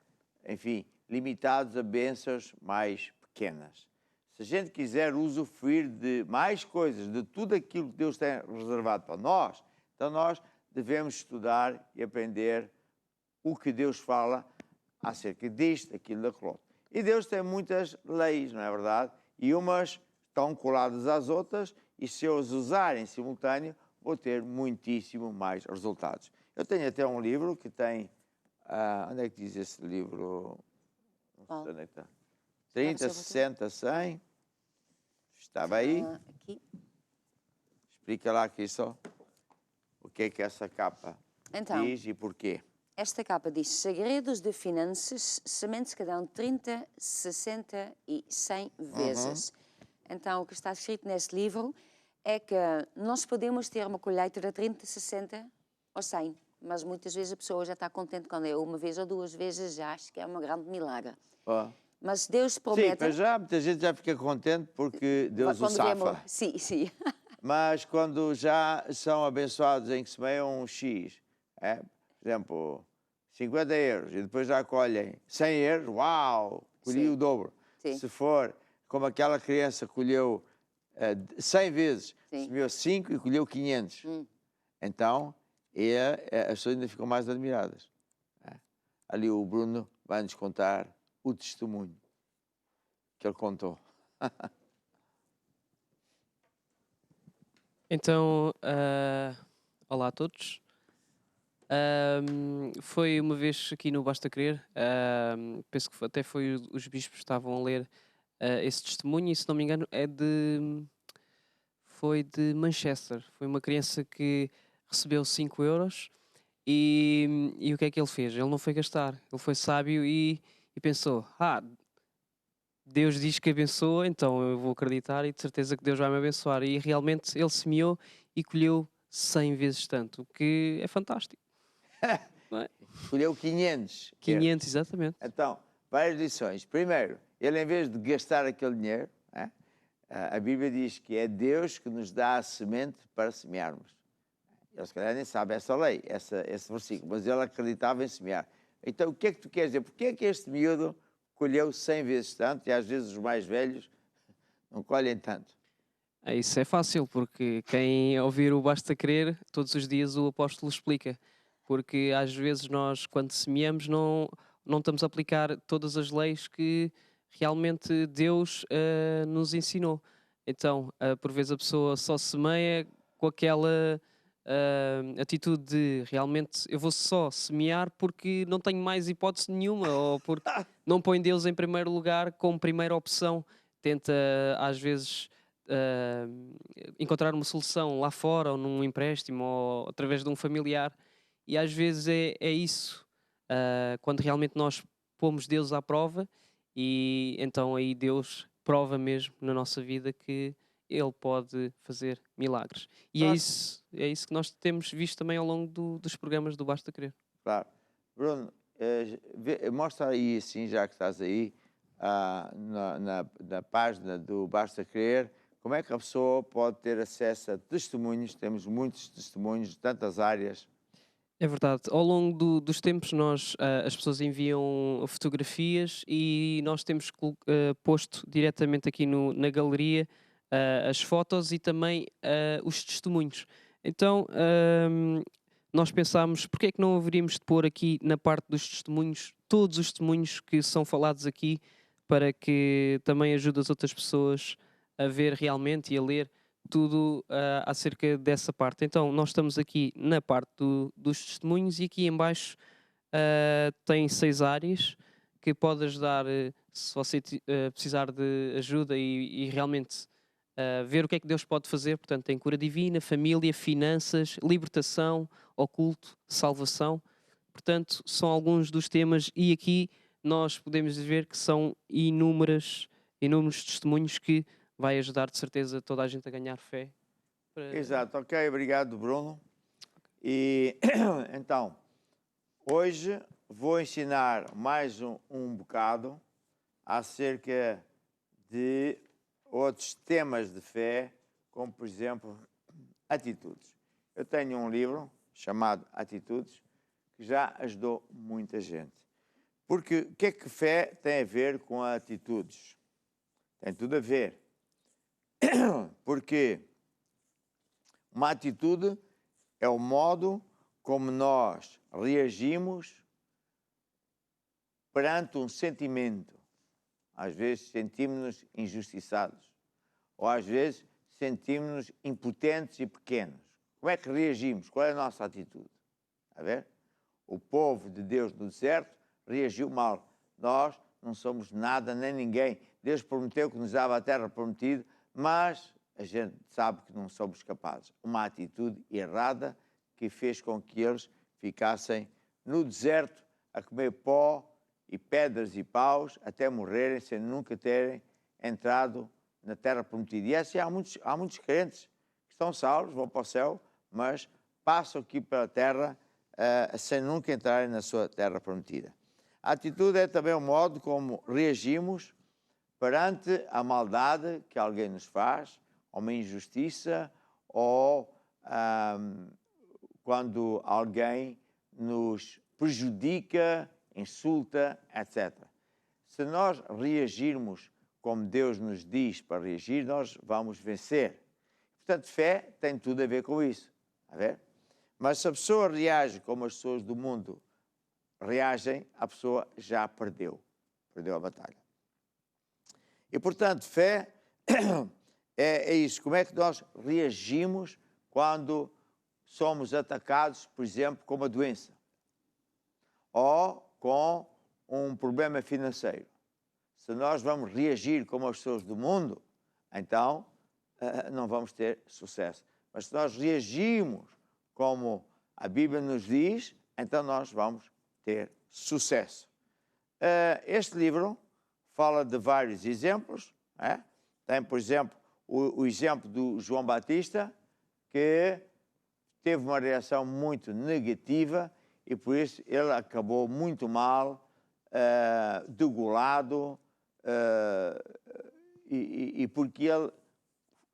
enfim, limitados a bênçãos mais pequenas. Se a gente quiser usufruir de mais coisas, de tudo aquilo que Deus tem reservado para nós, então nós devemos estudar e aprender o que Deus fala acerca disto, daquilo, daquilo outro. E Deus tem muitas leis, não é verdade? E umas estão coladas às outras, e se eu as usar em simultâneo, vou ter muitíssimo mais resultados. Eu tenho até um livro que tem... onde é que diz esse livro? Não sei onde é que está. 30, 60, 100. Estava aí. Aqui. Explica lá aqui só o que é que essa capa diz e porquê. Esta capa diz segredos de finanças, sementes que dão 30, 60 e 100 vezes. Então, o que está escrito nesse livro é que nós podemos ter uma colheita de 30, 60 ou 100, mas muitas vezes a pessoa já está contente quando é uma vez ou duas vezes, já acho que é um grande milagre. Mas Deus promete... Sim, mas já muita gente já fica contente porque Deus o safa. Sim, sim. Mas quando já são abençoados em que semeiam um X, por exemplo, 50 euros, e depois já colhem 100 euros, uau, colhi o dobro. Sim. Se for como aquela criança colheu 100 vezes, semeou 5 e colheu 500. Então, as pessoas ainda ficam mais admiradas. Ali o Bruno vai-nos contar o testemunho que ele contou. Então, olá a todos. Foi uma vez aqui no Basta Crer, penso que até foi os bispos que estavam a ler esse testemunho, e se não me engano foi de Manchester. Foi uma criança que recebeu 5 euros e o que é que ele fez? Ele não foi gastar, ele foi sábio e pensou, Deus diz que abençoa, então eu vou acreditar e de certeza que Deus vai me abençoar. E realmente ele semeou e colheu 100 vezes tanto, o que é fantástico. Não é? Colheu 500. 500, exatamente. Então, várias lições. Primeiro, ele em vez de gastar aquele dinheiro, a Bíblia diz que é Deus que nos dá a semente para semearmos. Ele se calhar nem sabe essa lei, esse versículo, mas ele acreditava em semear. Então, o que é que tu queres dizer? Porquê é que este miúdo colheu 100 vezes tanto e às vezes os mais velhos não colhem tanto? Isso é fácil, porque quem ouvir o Basta Crer, todos os dias o apóstolo explica. Porque às vezes nós, quando semeamos, não estamos a aplicar todas as leis que realmente Deus nos ensinou. Então, por vezes a pessoa só semeia com aquela atitude de realmente eu vou só semear porque não tenho mais hipótese nenhuma, ou porque não põe Deus em primeiro lugar como primeira opção. Tenta, às vezes, encontrar uma solução lá fora, ou num empréstimo, ou através de um familiar. E às vezes é isso, quando realmente nós pomos Deus à prova, e então aí Deus prova mesmo na nossa vida que Ele pode fazer milagres. E é isso que nós temos visto também ao longo dos programas do Basta Crer. Claro. Bruno, mostra aí, assim, já que estás aí, na página do Basta Crer, como é que a pessoa pode ter acesso a testemunhos. Temos muitos testemunhos de tantas áreas. É verdade. Ao longo dos tempos, as pessoas enviam fotografias e nós temos posto diretamente aqui na galeria as fotos e também os testemunhos. Então, nós pensámos, porque é que não haveríamos de pôr aqui na parte dos testemunhos todos os testemunhos que são falados aqui, para que também ajude as outras pessoas a ver realmente e a ler tudo acerca dessa parte. Então, nós estamos aqui na parte dos testemunhos e aqui em baixo tem 6 áreas que pode ajudar se você precisar de ajuda e realmente ver o que é que Deus pode fazer. Portanto, tem cura divina, família, finanças, libertação, oculto, salvação. Portanto, são alguns dos temas e aqui nós podemos ver que são inúmeros testemunhos que vai ajudar de certeza toda a gente a ganhar fé. Exato, ok, obrigado, Bruno. E então, hoje vou ensinar mais um bocado acerca de outros temas de fé, como por exemplo, atitudes. Eu tenho um livro chamado Atitudes, que já ajudou muita gente. Porque o que é que fé tem a ver com atitudes? Tem tudo a ver. Porque uma atitude é o modo como nós reagimos perante um sentimento. Às vezes sentimos-nos injustiçados, ou às vezes sentimos-nos impotentes e pequenos. Como é que reagimos? Qual é a nossa atitude? A ver? O povo de Deus no deserto reagiu mal. Nós não somos nada nem ninguém. Deus prometeu que nos dava a terra prometida, mas a gente sabe que não somos capazes. Uma atitude errada que fez com que eles ficassem no deserto a comer pó e pedras e paus até morrerem sem nunca terem entrado na terra prometida. E assim há muitos crentes que estão salvos, vão para o céu, mas passam aqui pela terra sem nunca entrarem na sua terra prometida. A atitude é também o modo como reagimos perante a maldade que alguém nos faz, ou uma injustiça, ou quando alguém nos prejudica, insulta, etc. Se nós reagirmos como Deus nos diz para reagir, nós vamos vencer. Portanto, fé tem tudo a ver com isso. A ver? Mas se a pessoa reage como as pessoas do mundo reagem, a pessoa já perdeu a batalha. E, portanto, fé é isso. Como é que nós reagimos quando somos atacados, por exemplo, com uma doença? Ou com um problema financeiro? Se nós vamos reagir como as pessoas do mundo, então não vamos ter sucesso. Mas se nós reagimos como a Bíblia nos diz, então nós vamos ter sucesso. Este livro fala de vários exemplos. Tem, por exemplo, o exemplo do João Batista, que teve uma reação muito negativa e por isso ele acabou muito mal, degolado, e porque ele,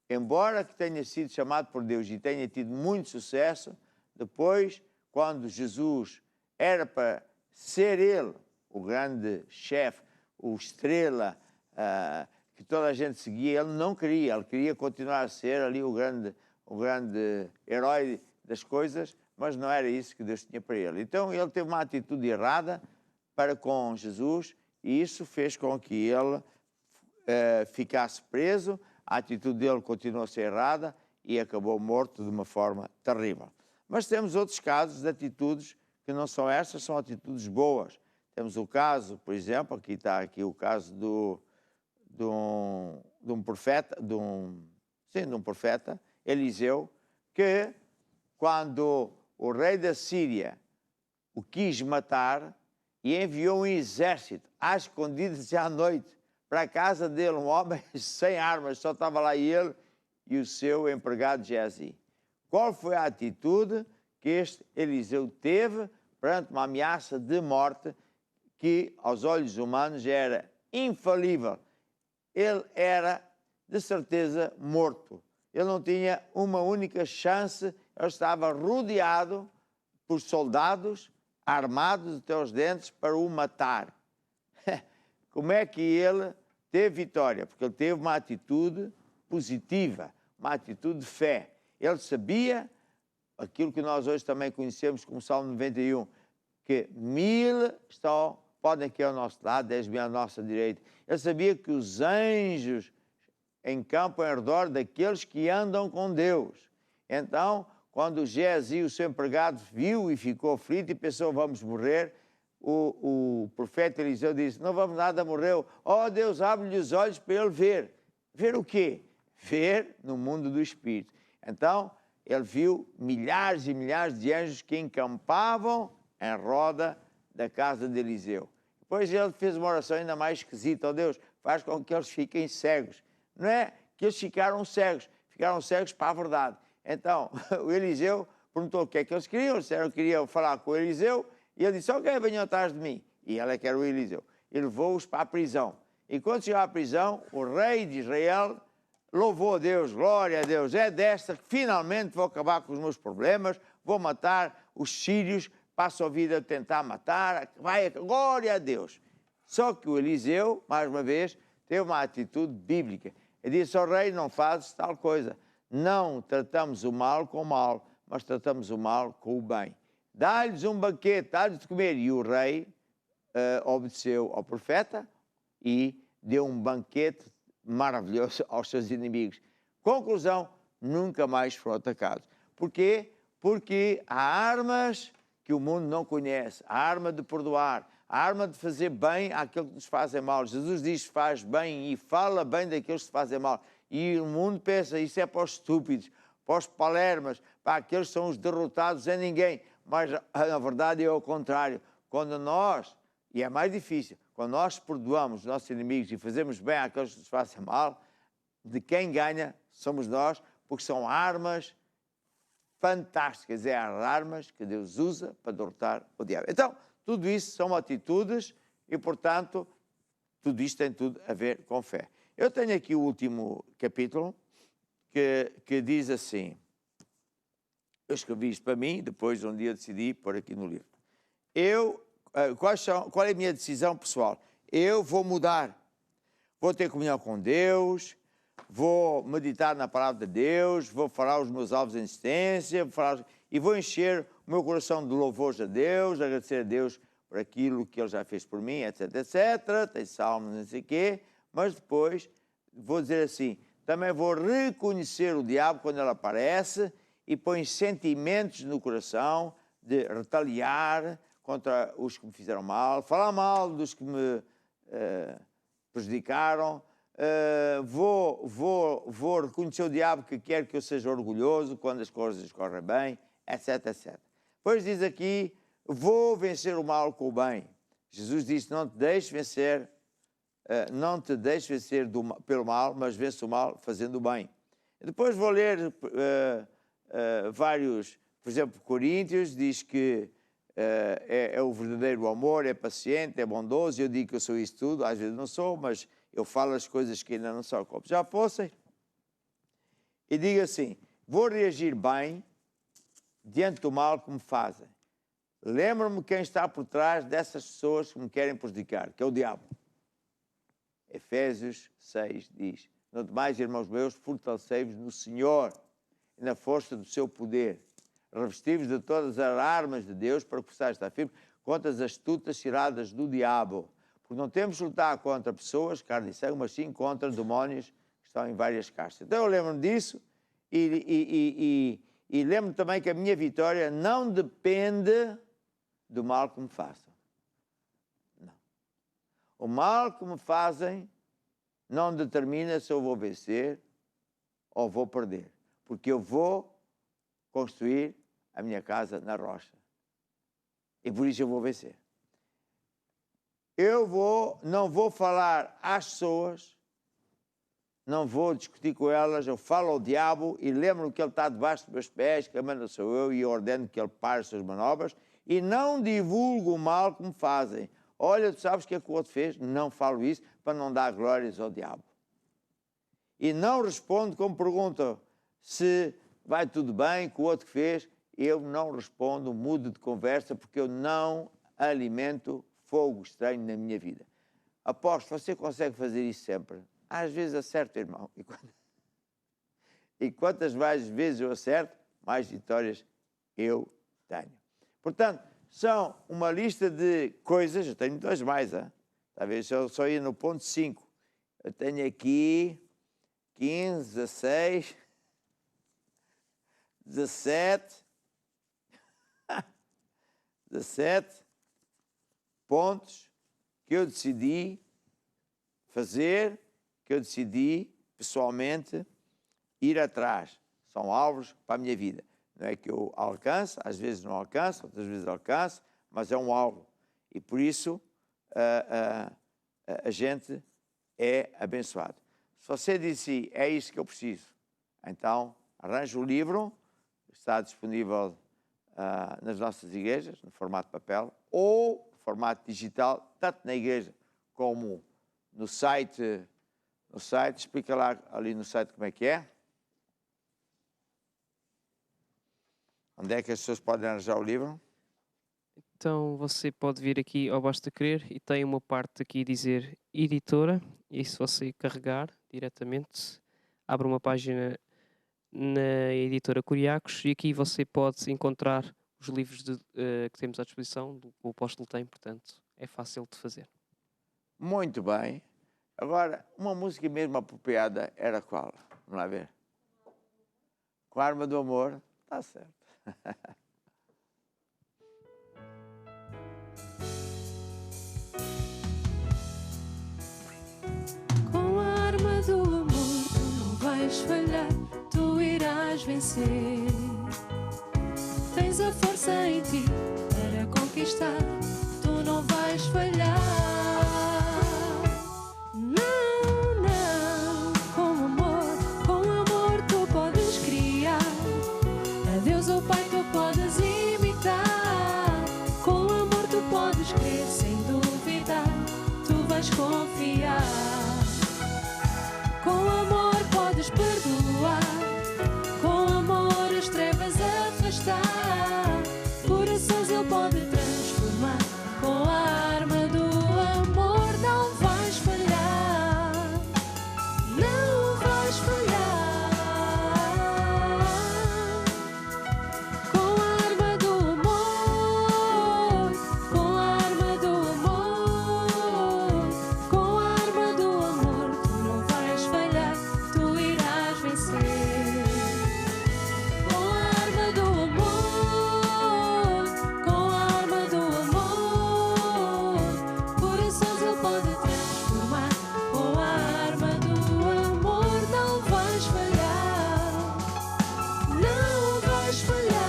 embora que tenha sido chamado por Deus e tenha tido muito sucesso, depois, quando Jesus era para ser ele o grande chefe, o estrela que toda a gente seguia, ele não queria. Ele queria continuar a ser ali o grande herói das coisas, mas não era isso que Deus tinha para ele. Então ele teve uma atitude errada para com Jesus e isso fez com que ele ficasse preso. A atitude dele continuou a ser errada e acabou morto de uma forma terrível. Mas temos outros casos de atitudes que não são essas, são atitudes boas. Temos o caso, por exemplo, aqui está aqui o caso de um profeta, Eliseu, que quando o rei da Síria o quis matar e enviou um exército às escondidas e à noite para a casa dele, um homem sem armas, só estava lá ele e o seu empregado Geazi. Qual foi a atitude que este Eliseu teve perante uma ameaça de morte que, aos olhos humanos, era infalível? Ele era, de certeza, morto. Ele não tinha uma única chance, ele estava rodeado por soldados armados até os dentes para o matar. Como é que ele teve vitória? Porque ele teve uma atitude positiva, uma atitude de fé. Ele sabia aquilo que nós hoje também conhecemos como Salmo 91, que 1000 podem aqui ao nosso lado, 10.000 à nossa direita. Ele sabia que os anjos encampam ao redor daqueles que andam com Deus. Então, quando Geazi, o seu empregado, viu e ficou aflito e pensou, vamos morrer, o profeta Eliseu disse, não vamos nada, morreu. Oh, Deus, abre-lhe os olhos para ele ver. Ver o quê? Ver no mundo do Espírito. Então, ele viu milhares e milhares de anjos que encampavam em roda da casa de Eliseu. Depois ele fez uma oração ainda mais esquisita. Oh, Deus, faz com que eles fiquem cegos. Não é que eles ficaram cegos para a verdade. Então, o Eliseu perguntou o que é que eles queriam. Eles disseram que queriam falar com o Eliseu. E ele disse, ok, venham atrás de mim. E ela que era o Eliseu. E levou-os para a prisão. E quando chegou à prisão, o rei de Israel louvou a Deus, glória a Deus. É desta que finalmente vou acabar com os meus problemas, vou matar os sírios, passo a vida a tentar matar, glória a Deus. Só que o Eliseu, mais uma vez, teve uma atitude bíblica. Ele disse ao rei, não fazes tal coisa. Não tratamos o mal com o mal, mas tratamos o mal com o bem. Dá-lhes um banquete, dá-lhes de comer. E o rei obedeceu ao profeta e deu um banquete maravilhoso aos seus inimigos. Conclusão, nunca mais foram atacados. Porquê? Porque há armas que o mundo não conhece. A arma de perdoar, a arma de fazer bem àqueles que nos fazem mal. Jesus diz, faz bem e fala bem daqueles que se fazem mal. E o mundo pensa, isso é para os estúpidos, para os palermas, para aqueles que são os derrotados em ninguém. Mas, na verdade, é o contrário. Quando nós, e é mais difícil, quando nós perdoamos os nossos inimigos e fazemos bem àqueles que nos fazem mal, de quem ganha somos nós, porque são armas fantásticas. É as armas que Deus usa para derrotar o diabo. Então, tudo isso são atitudes e, portanto, tudo isto tem tudo a ver com fé. Eu tenho aqui o último capítulo que diz assim, eu escrevi isto para mim, depois um dia decidi pôr aqui no livro. Qual é a minha decisão pessoal? Eu vou mudar, vou ter comunhão com Deus, vou meditar na palavra de Deus, vou falar os meus alvos em existência, e vou encher o meu coração de louvores a Deus, agradecer a Deus por aquilo que Ele já fez por mim, etc, etc. Tem salmos, não sei o quê, mas depois vou dizer assim, também vou reconhecer o diabo quando ele aparece e põe sentimentos no coração de retaliar contra os que me fizeram mal, falar mal dos que me prejudicaram, vou reconhecer o diabo que quer que eu seja orgulhoso quando as coisas correm bem, etc, etc. Depois diz aqui, vou vencer o mal com o bem. Jesus disse, não te deixes vencer pelo mal, mas vence o mal fazendo o bem. Depois vou ler vários, por exemplo, Coríntios, diz que é o verdadeiro amor, é paciente, é bondoso. Eu digo que eu sou isso tudo, às vezes não sou, mas eu falo as coisas que ainda não são como já fossem. E digo assim, vou reagir bem diante do mal que me fazem. Lembro-me quem está por trás dessas pessoas que me querem prejudicar, que é o diabo. Efésios 6 diz, no demais, irmãos meus, fortalecei-vos no Senhor e na força do seu poder. Revesti-vos de todas as armas de Deus para que possais estar firmes contra as astutas ciladas do diabo. Porque não temos de lutar contra pessoas, carne e sangue, mas sim contra demónios que estão em várias castas. Então eu lembro-me disso e lembro-me também que a minha vitória não depende do mal que me façam. Não. O mal que me fazem não determina se eu vou vencer ou vou perder. Porque eu vou construir a minha casa na rocha. E por isso eu vou vencer. Eu não vou falar às pessoas não vou discutir com elas, eu falo ao diabo e lembro que ele está debaixo dos meus pés, que a manda sou eu, e ordeno que ele pare as suas manobras, e não divulgo o mal que me fazem. Olha, tu sabes o que é que o outro fez? Não falo isso para não dar glórias ao diabo. E não respondo como pergunta se vai tudo bem com o outro que fez. Eu não respondo, mudo de conversa, porque eu não alimento fogo estranho na minha vida. Aposto, você consegue fazer isso sempre. Às vezes acerto, irmão. E quantas mais vezes eu acerto, mais vitórias eu tenho. Portanto, são uma lista de coisas, eu tenho duas mais, hein? Talvez eu só ia no ponto 5. Eu tenho aqui 15, 16, 17, 17 pontos que eu decidi fazer, que eu decidi pessoalmente ir atrás. São alvos para a minha vida. Não é que eu alcance, às vezes não alcanço, outras vezes alcanço, mas é um alvo. E por isso a gente é abençoado. Se você disse, é isso que eu preciso, então arranje o livro, está disponível nas nossas igrejas, no formato papel, ou formato digital, tanto na igreja como no site. No site, explica lá ali no site como é que é. Onde é que as pessoas podem arranjar o livro? Então você pode vir aqui ao Basta Crer e tem uma parte aqui a dizer editora, e se você carregar diretamente, abre uma página na editora Curiacos e aqui você pode encontrar os livros que temos à disposição, que o apóstolo tem, portanto é fácil de fazer. Muito bem. Agora, uma música mesmo apropriada era qual? Vamos lá ver. Com a Arma do Amor, está certo. Com a arma do amor tu não vais falhar, tu irás vencer. Tens a força em ti para conquistar, tu não vais falhar. Não, não, com amor tu podes criar. A Deus ou Pai tu podes imitar. Com amor tu podes crer sem duvidar, tu vais confiar. Com amor podes perdoar, com amor as trevas afastar. Corações ele pode transformar, com a arma do amor não vais falhar. Não vais falhar. Com a arma do amor, com a arma do amor, com a arma do amor tu não vais falhar, tu irás vencer. Com a arma do amor, com a arma do amor, corações ele pode transformar. Com a arma do amor não vais falhar, não vais falhar.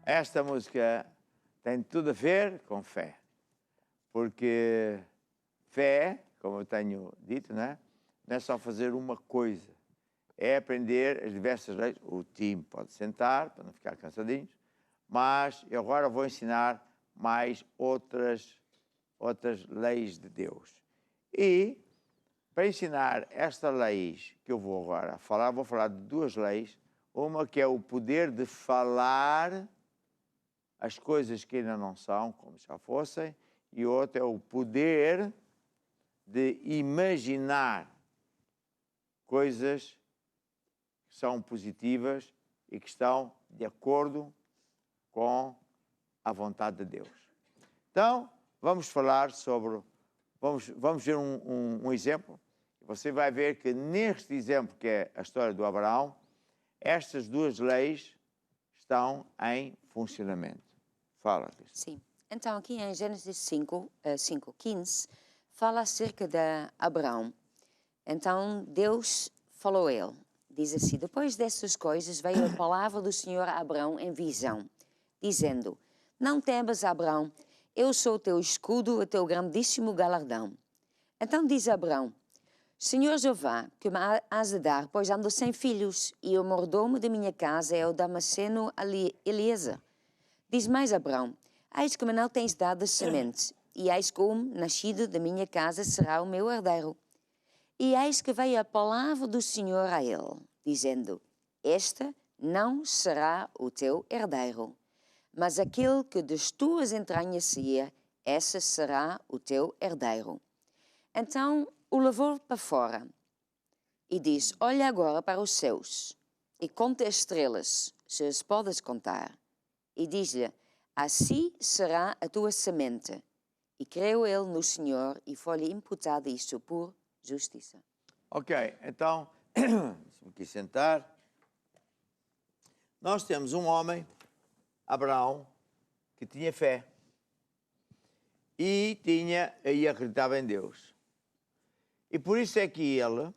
Esta música tem tudo a ver com fé. Porque fé, como eu tenho dito, não é só fazer uma coisa. É aprender as diversas leis. O time pode sentar para não ficar cansadinhos, mas eu agora vou ensinar mais outras leis de Deus. E para ensinar estas leis que eu vou agora falar, vou falar de duas leis. Uma que é o poder de falar as coisas que ainda não são, como já fossem, e outra é o poder de imaginar coisas que são positivas e que estão de acordo com a vontade de Deus. Então, vamos falar sobre... Vamos ver um exemplo. Você vai ver que neste exemplo, que é a história do Abraão, estas duas leis estão em funcionamento. Fala, Cristo. Sim. Então, aqui em Gênesis 5:15, fala acerca de Abraão. Então, Deus falou a ele. Diz assim: depois dessas coisas veio a palavra do Senhor a Abraão em visão, dizendo: não temas, Abraão, eu sou o teu escudo, o teu grandíssimo galardão. Então diz Abrão: Senhor Jeová, que me has de dar, pois ando sem filhos, e o mordomo de minha casa é o Damasceno Eliezer. Diz mais Abrão: eis que me não tens dado semente, e eis que nascido de minha casa será o meu herdeiro. E eis que veio a palavra do Senhor a ele, dizendo: Este não será o teu herdeiro, mas aquele que das tuas entranhas sair, esse será o teu herdeiro. Então o levou para fora e disse: Olha agora para os céus e conta as estrelas, se as podes contar. E diz-lhe: Assim será a tua semente. E creu ele no Senhor e foi-lhe imputado isto por justiça. Ok, então, deixa-me aqui sentar. Nós temos um homem, Abraão, que tinha fé e acreditava em Deus. E por isso é que ele,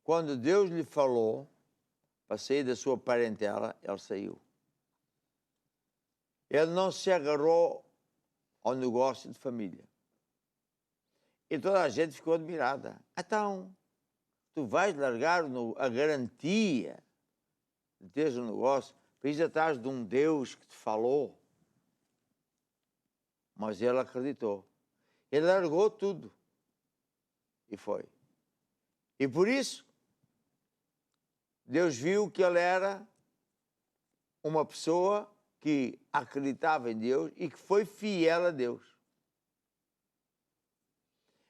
quando Deus lhe falou para sair da sua parentela, ele saiu. Ele não se agarrou ao negócio de família. E toda a gente ficou admirada. Então, tu vais largar a garantia de teres um negócio para ir atrás de um Deus que te falou? Mas ele acreditou. Ele largou tudo. E foi. E por isso, Deus viu que ele era uma pessoa que acreditava em Deus e que foi fiel a Deus.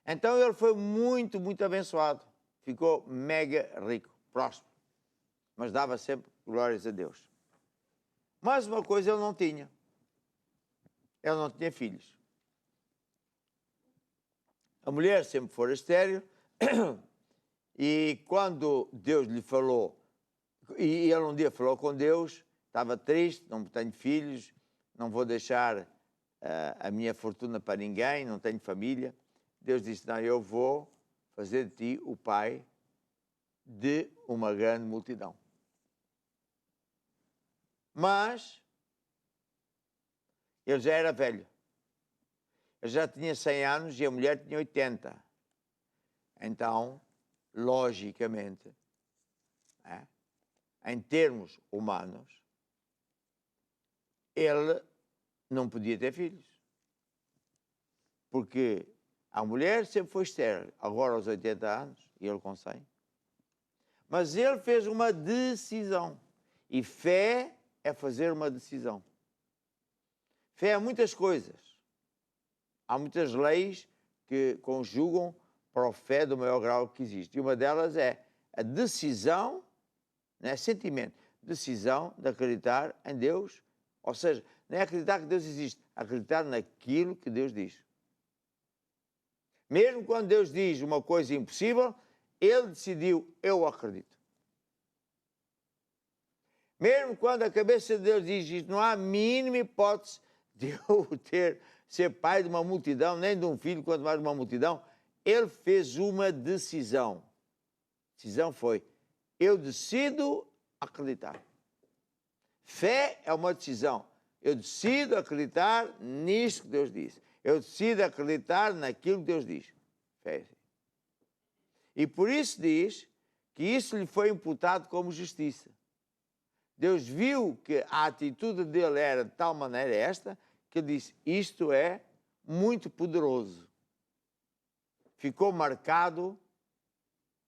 Então ele foi muito, muito abençoado. Ficou mega rico, próspero. Mas dava sempre glórias a Deus. Mas uma coisa ele não tinha. Ele não tinha filhos. A mulher sempre fora estéril. E quando Deus lhe falou, e ele um dia falou com Deus, estava triste, não tenho filhos, não vou deixar a minha fortuna para ninguém, não tenho família. Deus disse: não, eu vou fazer de ti o pai de uma grande multidão. Mas ele já era velho. Ele já tinha 100 anos e a mulher tinha 80. Então, logicamente, em termos humanos, ele não podia ter filhos. Porque a mulher sempre foi estéril, agora aos 80 anos, e ele com 100. Mas ele fez uma decisão. E fé é fazer uma decisão. Fé é muitas coisas. Há muitas leis que conjugam para a fé do maior grau que existe. E uma delas é a decisão, não é sentimento, decisão de acreditar em Deus. Ou seja, não é acreditar que Deus existe, acreditar naquilo que Deus diz. Mesmo quando Deus diz uma coisa impossível, ele decidiu: eu acredito. Mesmo quando a cabeça de Deus diz: não há a mínima hipótese de eu ser pai de uma multidão, nem de um filho, quanto mais de uma multidão, ele fez uma decisão. A decisão foi: eu decido acreditar. Fé é uma decisão. Eu decido acreditar nisto que Deus diz. Eu decido acreditar naquilo que Deus diz. Fé. E por isso diz que isso lhe foi imputado como justiça. Deus viu que a atitude dele era de tal maneira esta, que ele disse: isto é muito poderoso. Ficou marcado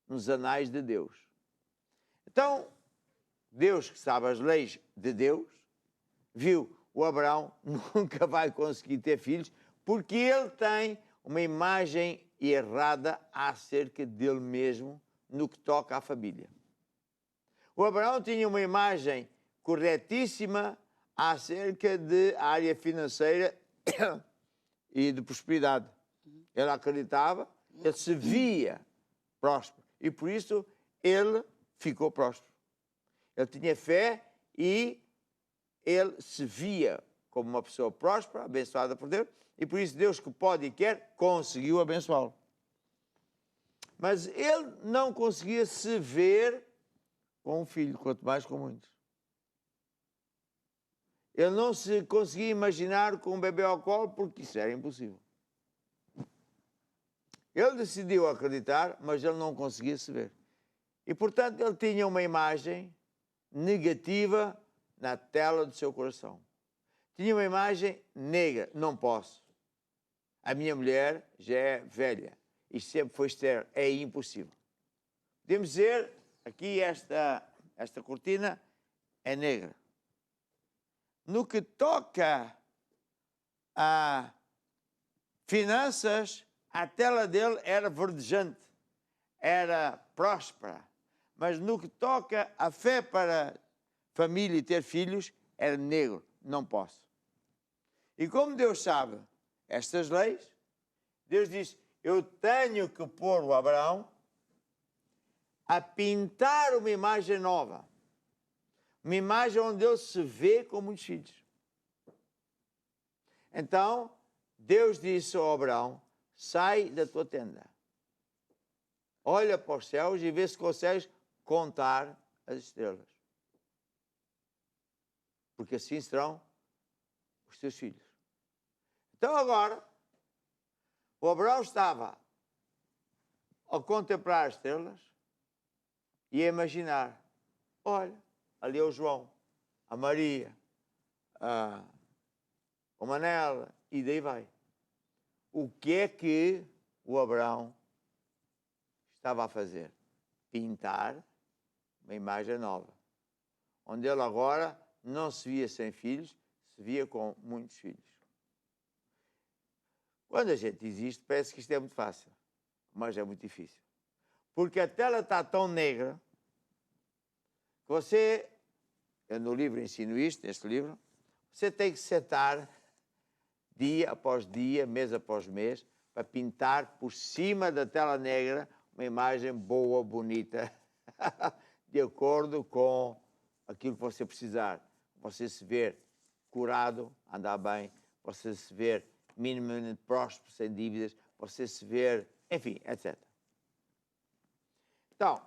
nos anais de Deus. Então, Deus, que sabe as leis de Deus, viu: o Abraão nunca vai conseguir ter filhos, porque ele tem uma imagem errada acerca dele mesmo no que toca à família. O Abraão tinha uma imagem corretíssima acerca da área financeira e de prosperidade. Ele acreditava, ele se via próspero e por isso ele ficou próspero. Ele tinha fé e ele se via como uma pessoa próspera, abençoada por Deus, e por isso Deus, que pode e quer, conseguiu abençoá-lo. Mas ele não conseguia se ver com um filho, quanto mais com muitos. Ele não se conseguia imaginar com um bebê ao colo, porque isso era impossível. Ele decidiu acreditar, mas ele não conseguia se ver. E, portanto, ele tinha uma imagem negativa na tela do seu coração. Tinha uma imagem negra. Não posso. A minha mulher já é velha e sempre foi estéril. É impossível. Podemos dizer, aqui esta cortina é negra. No que toca a finanças, a tela dele era verdejante, era próspera. Mas no que toca a fé para família e ter filhos, era negro. Não posso. E como Deus sabe estas leis, Deus diz, eu tenho que pôr o Abraão a pintar uma imagem nova. Uma imagem onde ele se vê com muitos filhos. Então, Deus disse ao Abraão, sai da tua tenda. Olha para os céus e vê se consegues contar as estrelas. Porque assim serão os teus filhos. Então agora, o Abraão estava a contemplar as estrelas e a imaginar, olha, ali é o João, a Maria, o Manela, e daí vai. O que é que o Abraão estava a fazer? Pintar uma imagem nova, onde ele agora não se via sem filhos, se via com muitos filhos. Quando a gente diz isto, parece que isto é muito fácil, mas é muito difícil. Porque a tela está tão negra que você, eu no livro ensino isto, neste livro, você tem que sentar dia após dia, mês após mês, para pintar por cima da tela negra uma imagem boa, bonita, de acordo com aquilo que você precisar. Você se ver curado, andar bem, você se ver minimamente próspero, sem dívidas, você se ver, enfim, etc. Então,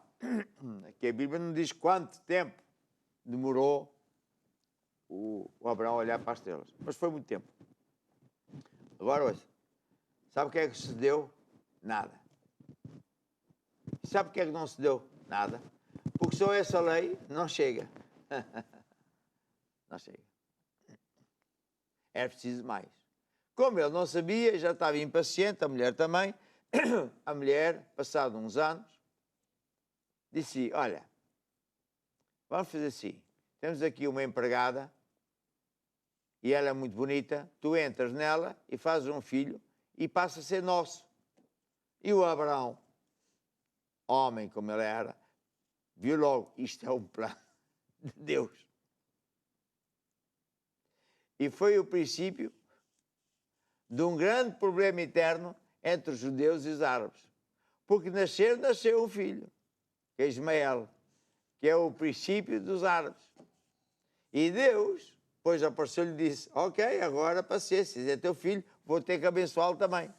aqui a Bíblia não diz quanto tempo demorou o Abraão a olhar para as estrelas, mas foi muito tempo. Agora, ouça, sabe o que é que se deu? Nada. Sabe o que é que não se deu? Nada. Porque só essa lei não chega. Não chega. Era preciso mais. Como ele não sabia, já estava impaciente, a mulher também. A mulher, passado uns anos, disse, olha, vamos fazer assim, temos aqui uma empregada e ela é muito bonita, tu entras nela e fazes um filho e passa a ser nosso. E o Abraão, homem como ele era, viu logo, isto é um plano de Deus. E foi o princípio de um grande problema eterno entre os judeus e os árabes. Porque nasceu um filho, que é Ismael, que é o princípio dos árabes. E Deus, depois apareceu-lhe e disse, ok, agora paciência, é teu filho, vou ter que abençoá-lo também.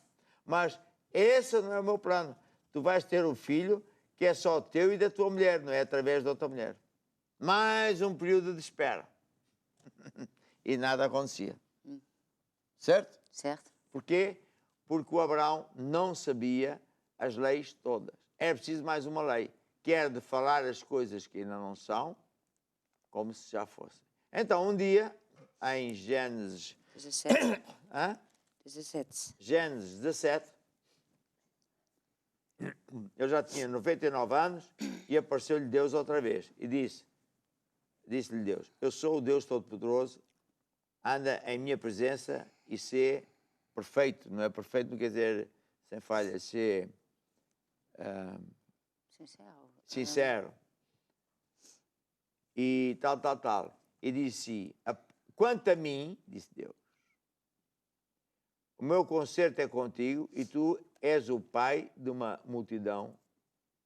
Mas esse não é o meu plano. Tu vais ter um filho que é só teu e da tua mulher, não é através de outra mulher. Mais um período de espera. E nada acontecia. Certo? Certo. Porquê? Porque o Abraão não sabia as leis todas. Era preciso mais uma lei, que era de falar as coisas que ainda não são, como se já fossem. Então, um dia, em Gênesis... 17. Hã? 17. Gênesis 17, eu já tinha 99 anos e apareceu-lhe Deus outra vez e disse-lhe Deus, eu sou o Deus Todo-Poderoso, anda em minha presença e sê perfeito, não é perfeito, não quer dizer sem falha, sê sincero. E tal. E disse, quanto a mim, disse Deus, o meu concerto é contigo e tu és o pai de uma multidão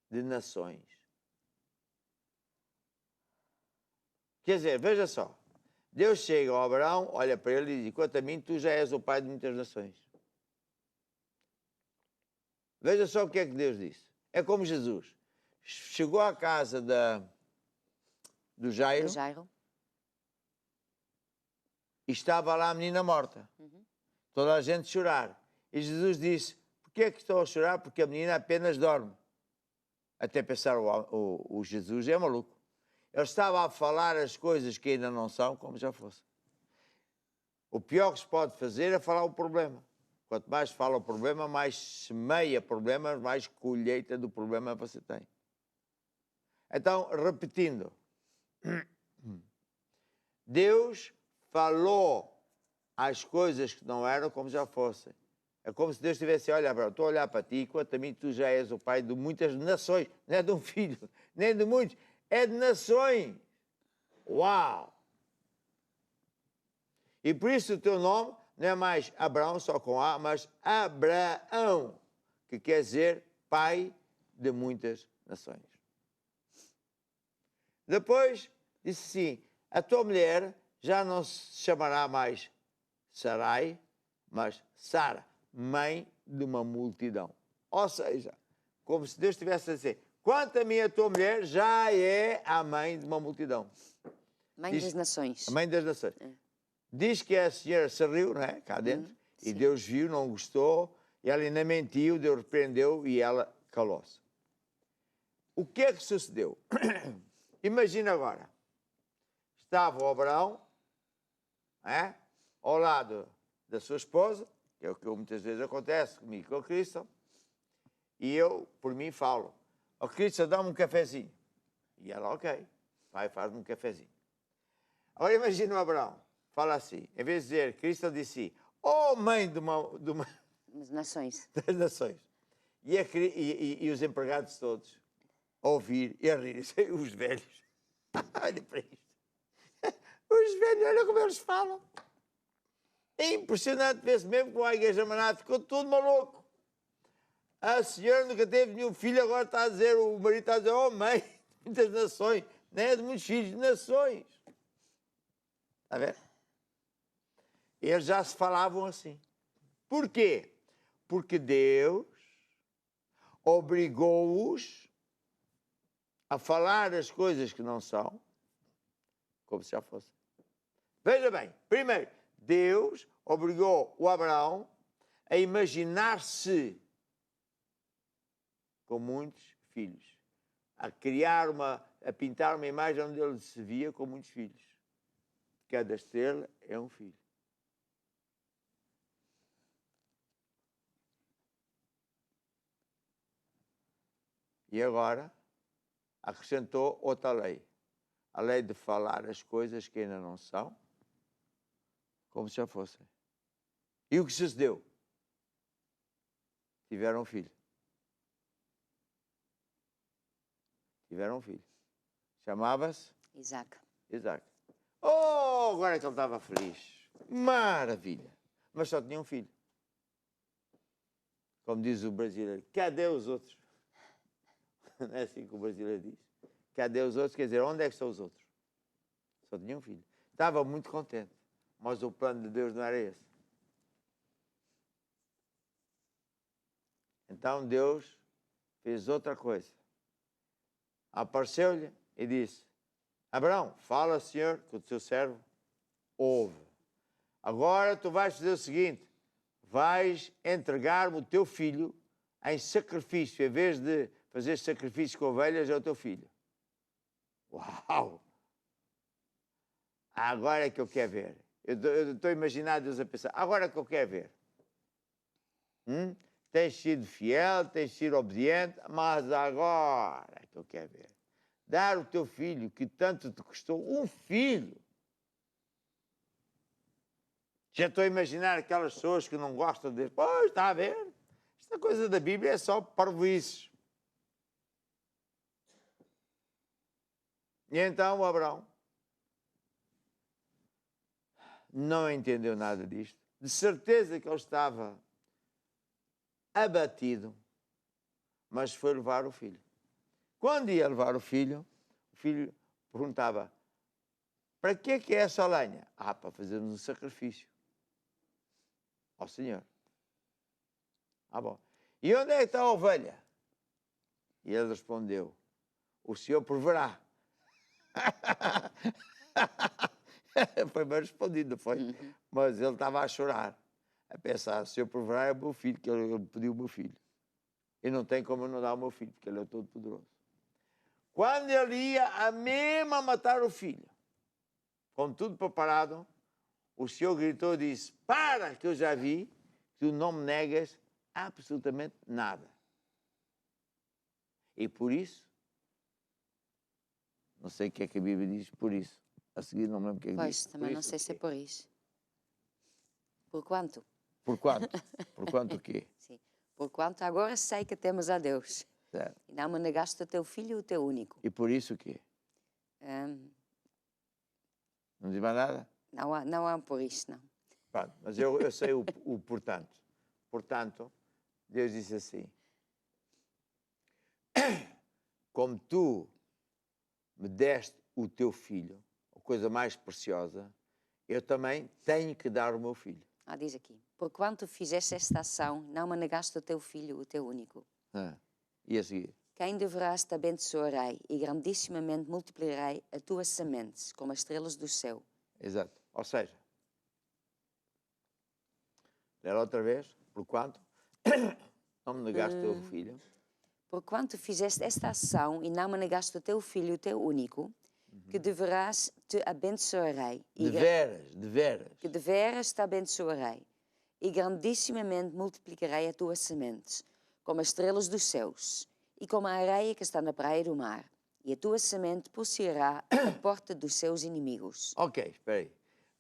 de nações. Quer dizer, veja só, Deus chega ao Abraão, olha para ele e diz, quanto a mim, tu já és o pai de muitas nações. Veja só o que é que Deus disse. É como Jesus. Chegou à casa do Jairo. E estava lá a menina morta. Toda a gente chorar. E Jesus disse, porquê é que estão a chorar? Porque a menina apenas dorme. Até pensar, o Jesus é maluco. Ele estava a falar as coisas que ainda não são, como já fosse. O pior que se pode fazer é falar o problema. Quanto mais fala o problema, mais semeia problemas, mais colheita do problema você tem. Então, repetindo. Deus falou as coisas que não eram como já fossem. É como se Deus estivesse a olhar para estou a olhar para ti, quanto a mim tu já és o pai de muitas nações. Não é de um filho, nem de muitos, é de nações. Uau! E por isso o teu nome não é mais Abraão, só com A, mas Abraão, que quer dizer pai de muitas nações. Depois disse assim, a tua mulher já não se chamará mais Sarai, mas Sara, mãe de uma multidão. Ou seja, como se Deus estivesse a dizer, quanto a mim a tua mulher já é a mãe de uma multidão. Mãe das nações. A mãe das nações. Diz que a senhora se riu, não é? Cá dentro. E Deus viu, não gostou, e ela ainda mentiu, Deus repreendeu e ela calou-se. O que é que sucedeu? Imagina agora. Estava o Abraão, ao lado da sua esposa, que é o que muitas vezes acontece comigo com o Cristo, e eu, por mim, falo, ó Cristo, dá-me um cafezinho. E ela, ok, vai, faz-me um cafezinho. Agora imagina o Abraão, fala assim, em vez de dizer, Cristo disse, oh mãe de uma Das nações. das nações. E os empregados todos a ouvir e a rir, os velhos. Olha para isto. Os velhos, olha como eles falam. É impressionante ver-se mesmo com a Igreja Maranata, ficou tudo maluco. A senhora nunca teve nenhum filho, agora está a dizer, o marido está a dizer, oh mãe, de muitas nações, não é de muitos filhos, de nações. Está a ver? Eles já se falavam assim. Por quê? Porque Deus obrigou-os a falar as coisas que não são, como se já fossem. Veja bem, primeiro, Deus obrigou o Abraão a imaginar-se com muitos filhos, a pintar uma imagem onde ele se via com muitos filhos. Cada estrela é um filho. E agora acrescentou outra lei. A lei de falar as coisas que ainda não são, como se já fossem. E o que sucedeu? Tiveram um filho. Tiveram um filho. Chamava-se? Isaac. Isaac. Oh, agora é que ele estava feliz. Maravilha. Mas só tinha um filho. Como diz o brasileiro, cadê os outros? Não é assim que o brasileiro diz? Cadê os outros? Quer dizer, onde é que estão os outros? Só tinha um filho. Estava muito contente. Mas o plano de Deus não era esse. Então Deus fez outra coisa. Apareceu-lhe e disse, Abraão, fala, Senhor, que o teu servo ouve. Agora tu vais fazer o seguinte, vais entregar-me o teu filho em sacrifício. Em vez de fazer sacrifício com ovelhas, é o teu filho. Uau! Agora é que eu quero ver. Eu estou a imaginar Deus a pensar, agora é que eu quero ver. Tens sido fiel, tens sido obediente, mas agora é que eu quero ver. Dar o teu filho, que tanto te custou, um filho. Já estou a imaginar aquelas pessoas que não gostam de... Pois, está a ver? Esta coisa da Bíblia é só parvoíces. E então o Abraão não entendeu nada disto. De certeza que ele estava abatido, mas foi levar o filho. Quando ia levar o filho perguntava, para que é essa lenha? Ah, para fazermos um sacrifício ao Senhor. Ah, bom. E onde é que está a ovelha? E ele respondeu, o Senhor proverá. Foi bem respondido, não foi? Mas ele estava a chorar, a pensar, se eu provar é o meu filho, que ele pediu o meu filho. E não tem como eu não dar o meu filho, porque ele é todo poderoso. Quando ele ia a mesmo a matar o filho, com tudo preparado, o Senhor gritou e disse, para, que eu já vi que tu não me negas absolutamente nada. E por isso, não sei o que é que a Bíblia diz, por isso. A seguir não me lembro o que é que Pois, diz. também não sei se é por isso. Por quanto? Por quanto? Por quanto o quê? Sim. Por quanto agora sei que temos a Deus. Certo. E não me negaste o teu filho, o teu único. E por isso o quê? Não diz mais nada? Não há por isso, não. Pronto, mas eu sei o portanto. Portanto, Deus disse assim, como tu me deste o teu filho, a coisa mais preciosa, eu também tenho que dar o meu filho. Diz aqui, por quanto fizeste esta ação, não me negaste o teu filho, o teu único. E a seguir? Quem deverás te abençoarei e grandissimamente multiplicarei a tua semente como as estrelas do céu. Exato. Ou seja, lê outra vez, por quanto não me negaste o teu filho. Por quanto fizeste esta ação e não me negaste o teu filho, o teu único, que deverás te abençoarei. De Que deveras te abençoarei e grandissimamente multiplicarei a tua semente, como as estrelas dos céus e como a areia que está na praia do mar. E a tua semente possuirá a porta dos seus inimigos. Ok, espera aí.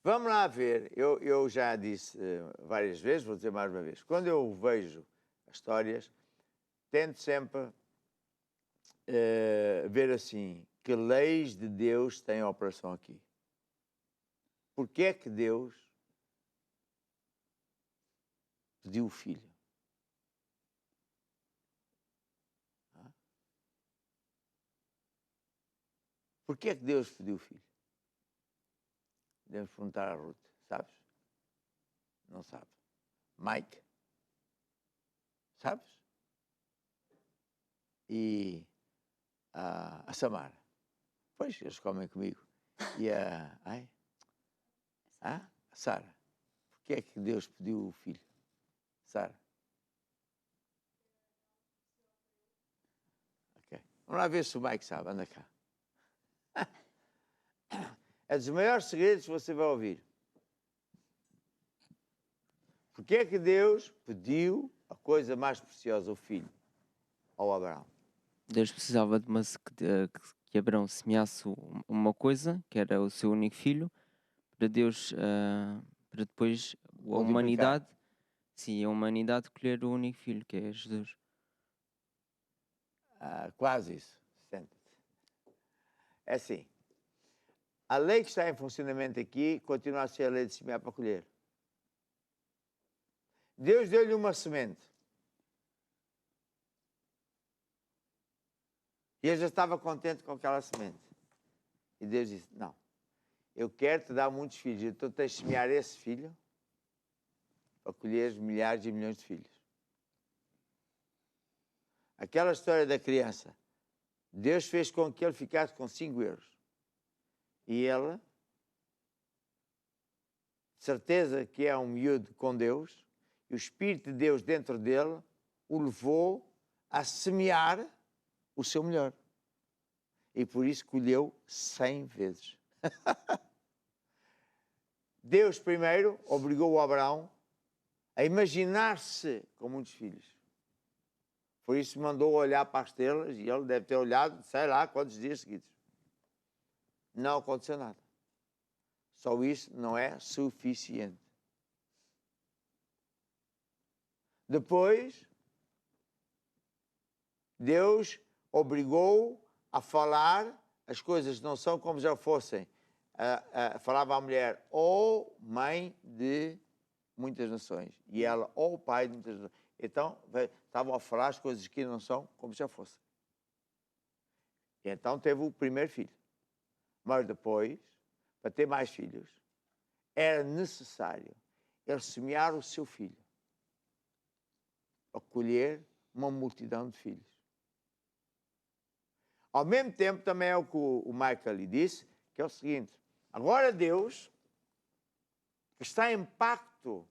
Vamos lá ver, eu já disse várias vezes, vou dizer mais uma vez, quando eu vejo as histórias, tento sempre ver assim, que leis de Deus têm operação aqui. Porquê é que Deus pediu o filho? Porquê é que Deus pediu o filho? Devemos perguntar à Ruth, sabes? Não sabe. Mike? Sabes? E a Samara? Pois, eles comem comigo. E a Sara? Porquê é que Deus pediu o filho? Sara? Ok. Vamos lá ver se o Mike sabe. Anda cá. É dos maiores segredos que você vai ouvir. Porquê é que Deus pediu a coisa mais preciosa, o filho, ao Abraão? Deus precisava de que Abraão semeasse uma coisa, que era o seu único filho, para Deus, para depois a humanidade, sim, a humanidade colher o único filho, que é Jesus. Quase isso. Senta-te. É assim. A lei que está em funcionamento aqui continua a ser a lei de semear para colher. Deus deu-lhe uma semente. E ele já estava contente com aquela semente. E Deus disse, não, eu quero te dar muitos filhos, então tens de semear esse filho para colher milhares e milhões de filhos. Aquela história da criança, Deus fez com que ele ficasse com 5 euros. E ele, de certeza que é um miúdo com Deus, e o Espírito de Deus dentro dele o levou a semear o seu melhor. E por isso colheu 100 vezes. Deus primeiro obrigou o Abraão a imaginar-se com muitos filhos. Por isso mandou olhar para as estrelas e ele deve ter olhado, sei lá, quantos dias seguidos. Não aconteceu nada. Só isso não é suficiente. Depois, Deus obrigou a falar as coisas não são como já fossem. Falava à mulher, ou mãe de muitas nações. E ela, ou pai de muitas nações. Então, estavam a falar as coisas que não são como já fossem. E então teve o primeiro filho. Mas depois, para ter mais filhos, era necessário ele semear o seu filho para colher uma multidão de filhos. Ao mesmo tempo, também é o que o Michael lhe disse, que é o seguinte, Agora Deus, que está em pacto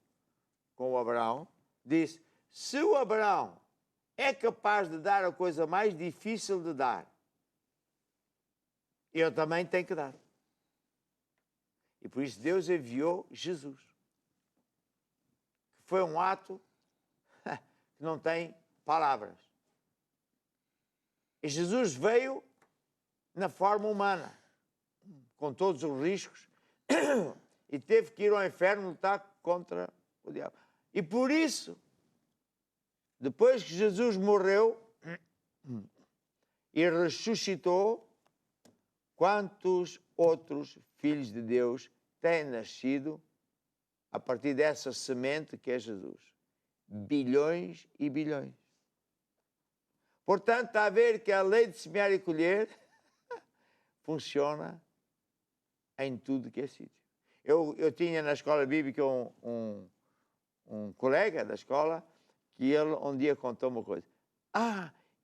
com o Abraão, diz, se o Abraão é capaz de dar a coisa mais difícil de dar, eu também tenho que dar. E por isso Deus enviou Jesus. Que foi um ato que não tem palavras. E Jesus veio na forma humana, com todos os riscos, e teve que ir ao inferno lutar contra o diabo. E por isso, depois que Jesus morreu e ressuscitou, quantos outros filhos de Deus têm nascido a partir dessa semente que é Jesus? Bilhões e bilhões. Portanto, está a ver que a lei de semear e colher funciona em tudo que é sítio. Eu tinha na escola bíblica um colega da escola que ele um dia contou uma coisa.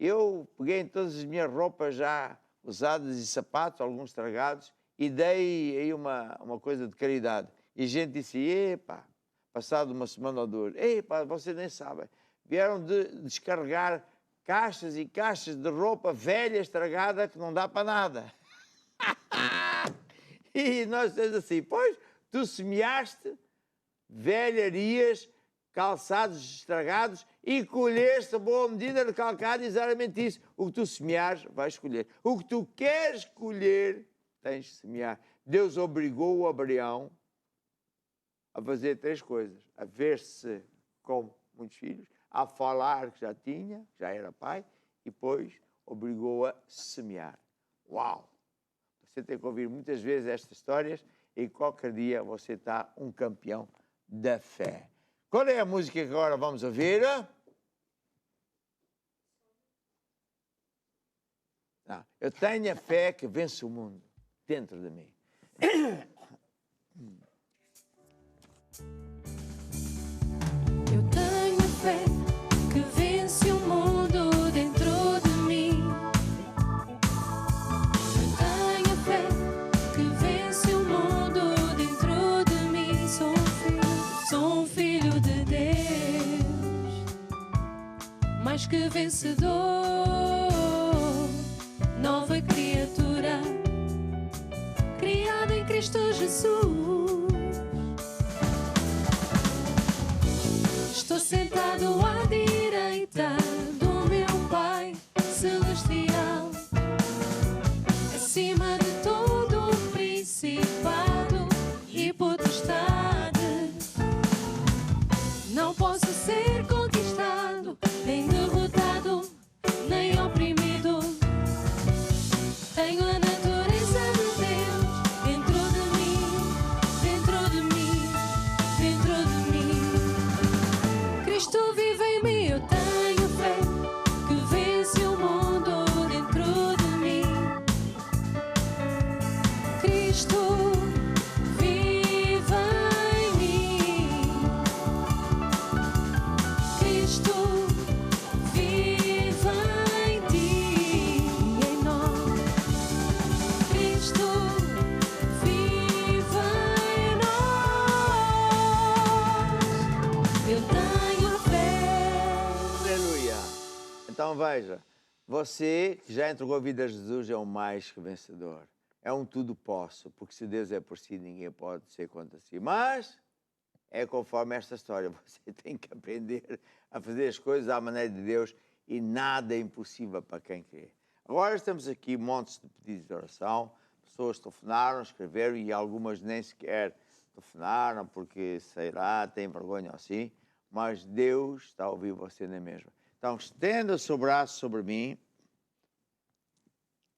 Eu peguei em todas as minhas roupas já usadas e sapatos, alguns estragados, e dei aí uma coisa de caridade. E a gente disse, epá, passado uma semana ou duas, epá, vocês nem sabem, vieram de descarregar caixas e caixas de roupa velha, estragada, que não dá para nada. E nós dizemos assim, pois, tu semeaste velharias, calçados estragados e colheste a boa medida de calcado, exatamente isso. O que tu semeares, vais colher. O que tu queres colher, tens de semear. Deus obrigou o Abraão a fazer 3 coisas. A ver-se com muitos filhos, a falar que já tinha, já era pai, e depois obrigou a semear. Uau! Você tem que ouvir muitas vezes estas histórias e qualquer dia você está um campeão da fé. Qual é a música que agora vamos ouvir? Não, eu tenho a fé que vence o mundo dentro de mim. Eu tenho a fé que vence o mundo dentro de mim. Eu tenho a fé que vence o mundo dentro de mim. Sou um filho de Deus, mais que vencedor, nova criatura, criada em Cristo Jesus. Estou sentado à direita do meu Pai Celestial, acima de todo o principado e potestade. Não posso ser conquistado, nem derrotado, nem oprimido. Tenho a natureza de Deus dentro de mim, dentro de mim, dentro de mim. Cristo vive em mim, eu tenho fé que vence o mundo dentro de mim. Cristo vive em mim. Cristo vive em ti e em nós. Cristo vive em nós. Eu tenho fé. Aleluia! Então veja, você que já entregou a vida a Jesus é um mais que vencedor. É um tudo posso, porque se Deus é por si, ninguém pode ser contra si. Mas é conforme esta história, você tem que aprender a fazer as coisas à maneira de Deus e nada é impossível para quem crê. Agora estamos aqui montes de pedidos de oração, pessoas telefonaram, escreveram e algumas nem sequer telefonaram porque, sei lá, têm vergonha assim, mas Deus está a ouvir você na mesma. Então estenda o seu braço sobre mim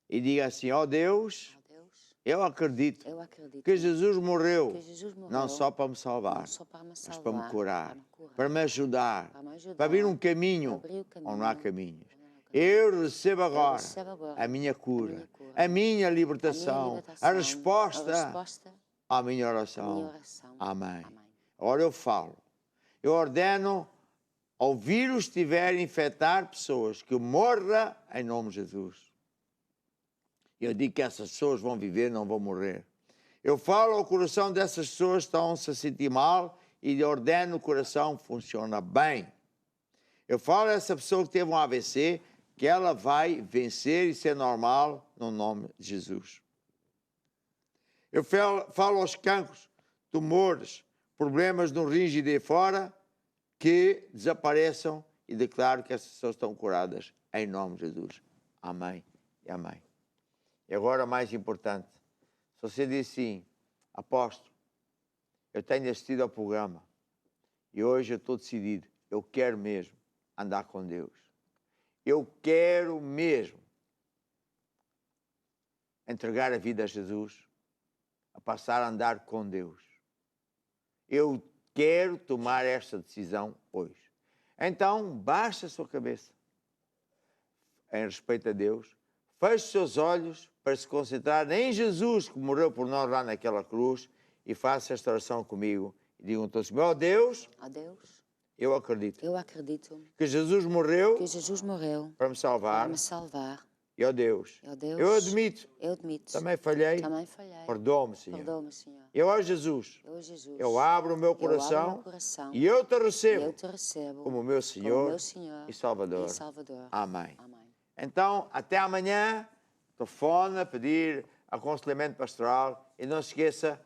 e diga assim, ó Deus, Ó Deus, eu acredito eu acredito que Jesus morreu, que Jesus morreu, não só para me salvar, não só para me mas salvar, para me curar, para me curar, para me ajudar, para me ajudar, para abrir um caminho abrir o caminho, onde não há caminhos. onde não há caminho. Eu recebo agora recebo agora a minha cura, cura, a minha libertação, a resposta à minha à oração. minha oração. Amém. Amém. Agora eu falo. Eu ordeno ao vírus estiver a infectar pessoas que morra em nome de Jesus. Eu digo que essas pessoas vão viver, não vão morrer. Eu falo ao coração dessas pessoas que estão-se a sentir mal e lhe ordeno o coração funciona bem. Eu falo a essa pessoa que teve um AVC que ela vai vencer e ser normal no nome de Jesus. Eu falo aos cancros, tumores, problemas no ringue e de fora, que desapareçam e declaro que essas pessoas estão curadas em nome de Jesus. Amém e amém. E agora, mais importante, se você diz assim, apóstolo, eu tenho assistido ao programa e hoje eu estou decidido, eu quero mesmo andar com Deus. Eu quero mesmo entregar a vida a Jesus, a passar a andar com Deus. Eu quero tomar esta decisão hoje. Então, baixe a sua cabeça em respeito a Deus, feche os seus olhos para se concentrar em Jesus que morreu por nós lá naquela cruz e faça esta oração comigo. E digam todos, ó Deus, Ó Deus, eu acredito eu acredito que Jesus morreu que Jesus morreu para me salvar. para me salvar. E ó Deus, Ó Deus, eu admito, eu admito, também falhei, também falhei. perdoa-me, Senhor. Perdoa-me, Senhor. Eu, ó Jesus, Eu, Jesus, eu abro o meu eu abro coração meu coração e eu te e recebo eu te recebo como meu Senhor, meu Senhor e Salvador. e Salvador. Amém. Amém. Então, até amanhã, telefone a pedir aconselhamento pastoral e não se esqueça,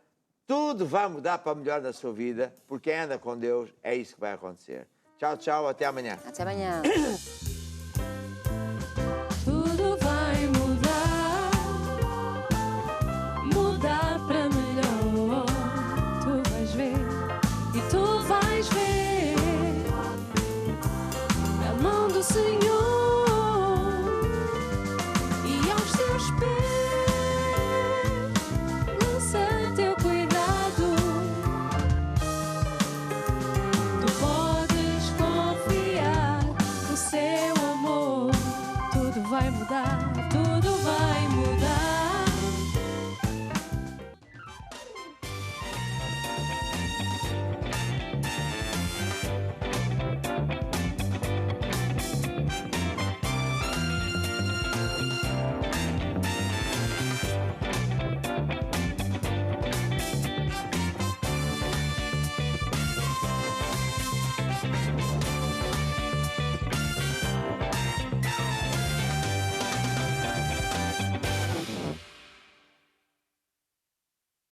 tudo vai mudar para melhor na sua vida, porque quem anda com Deus, é isso que vai acontecer. Tchau, tchau, até amanhã. Até amanhã.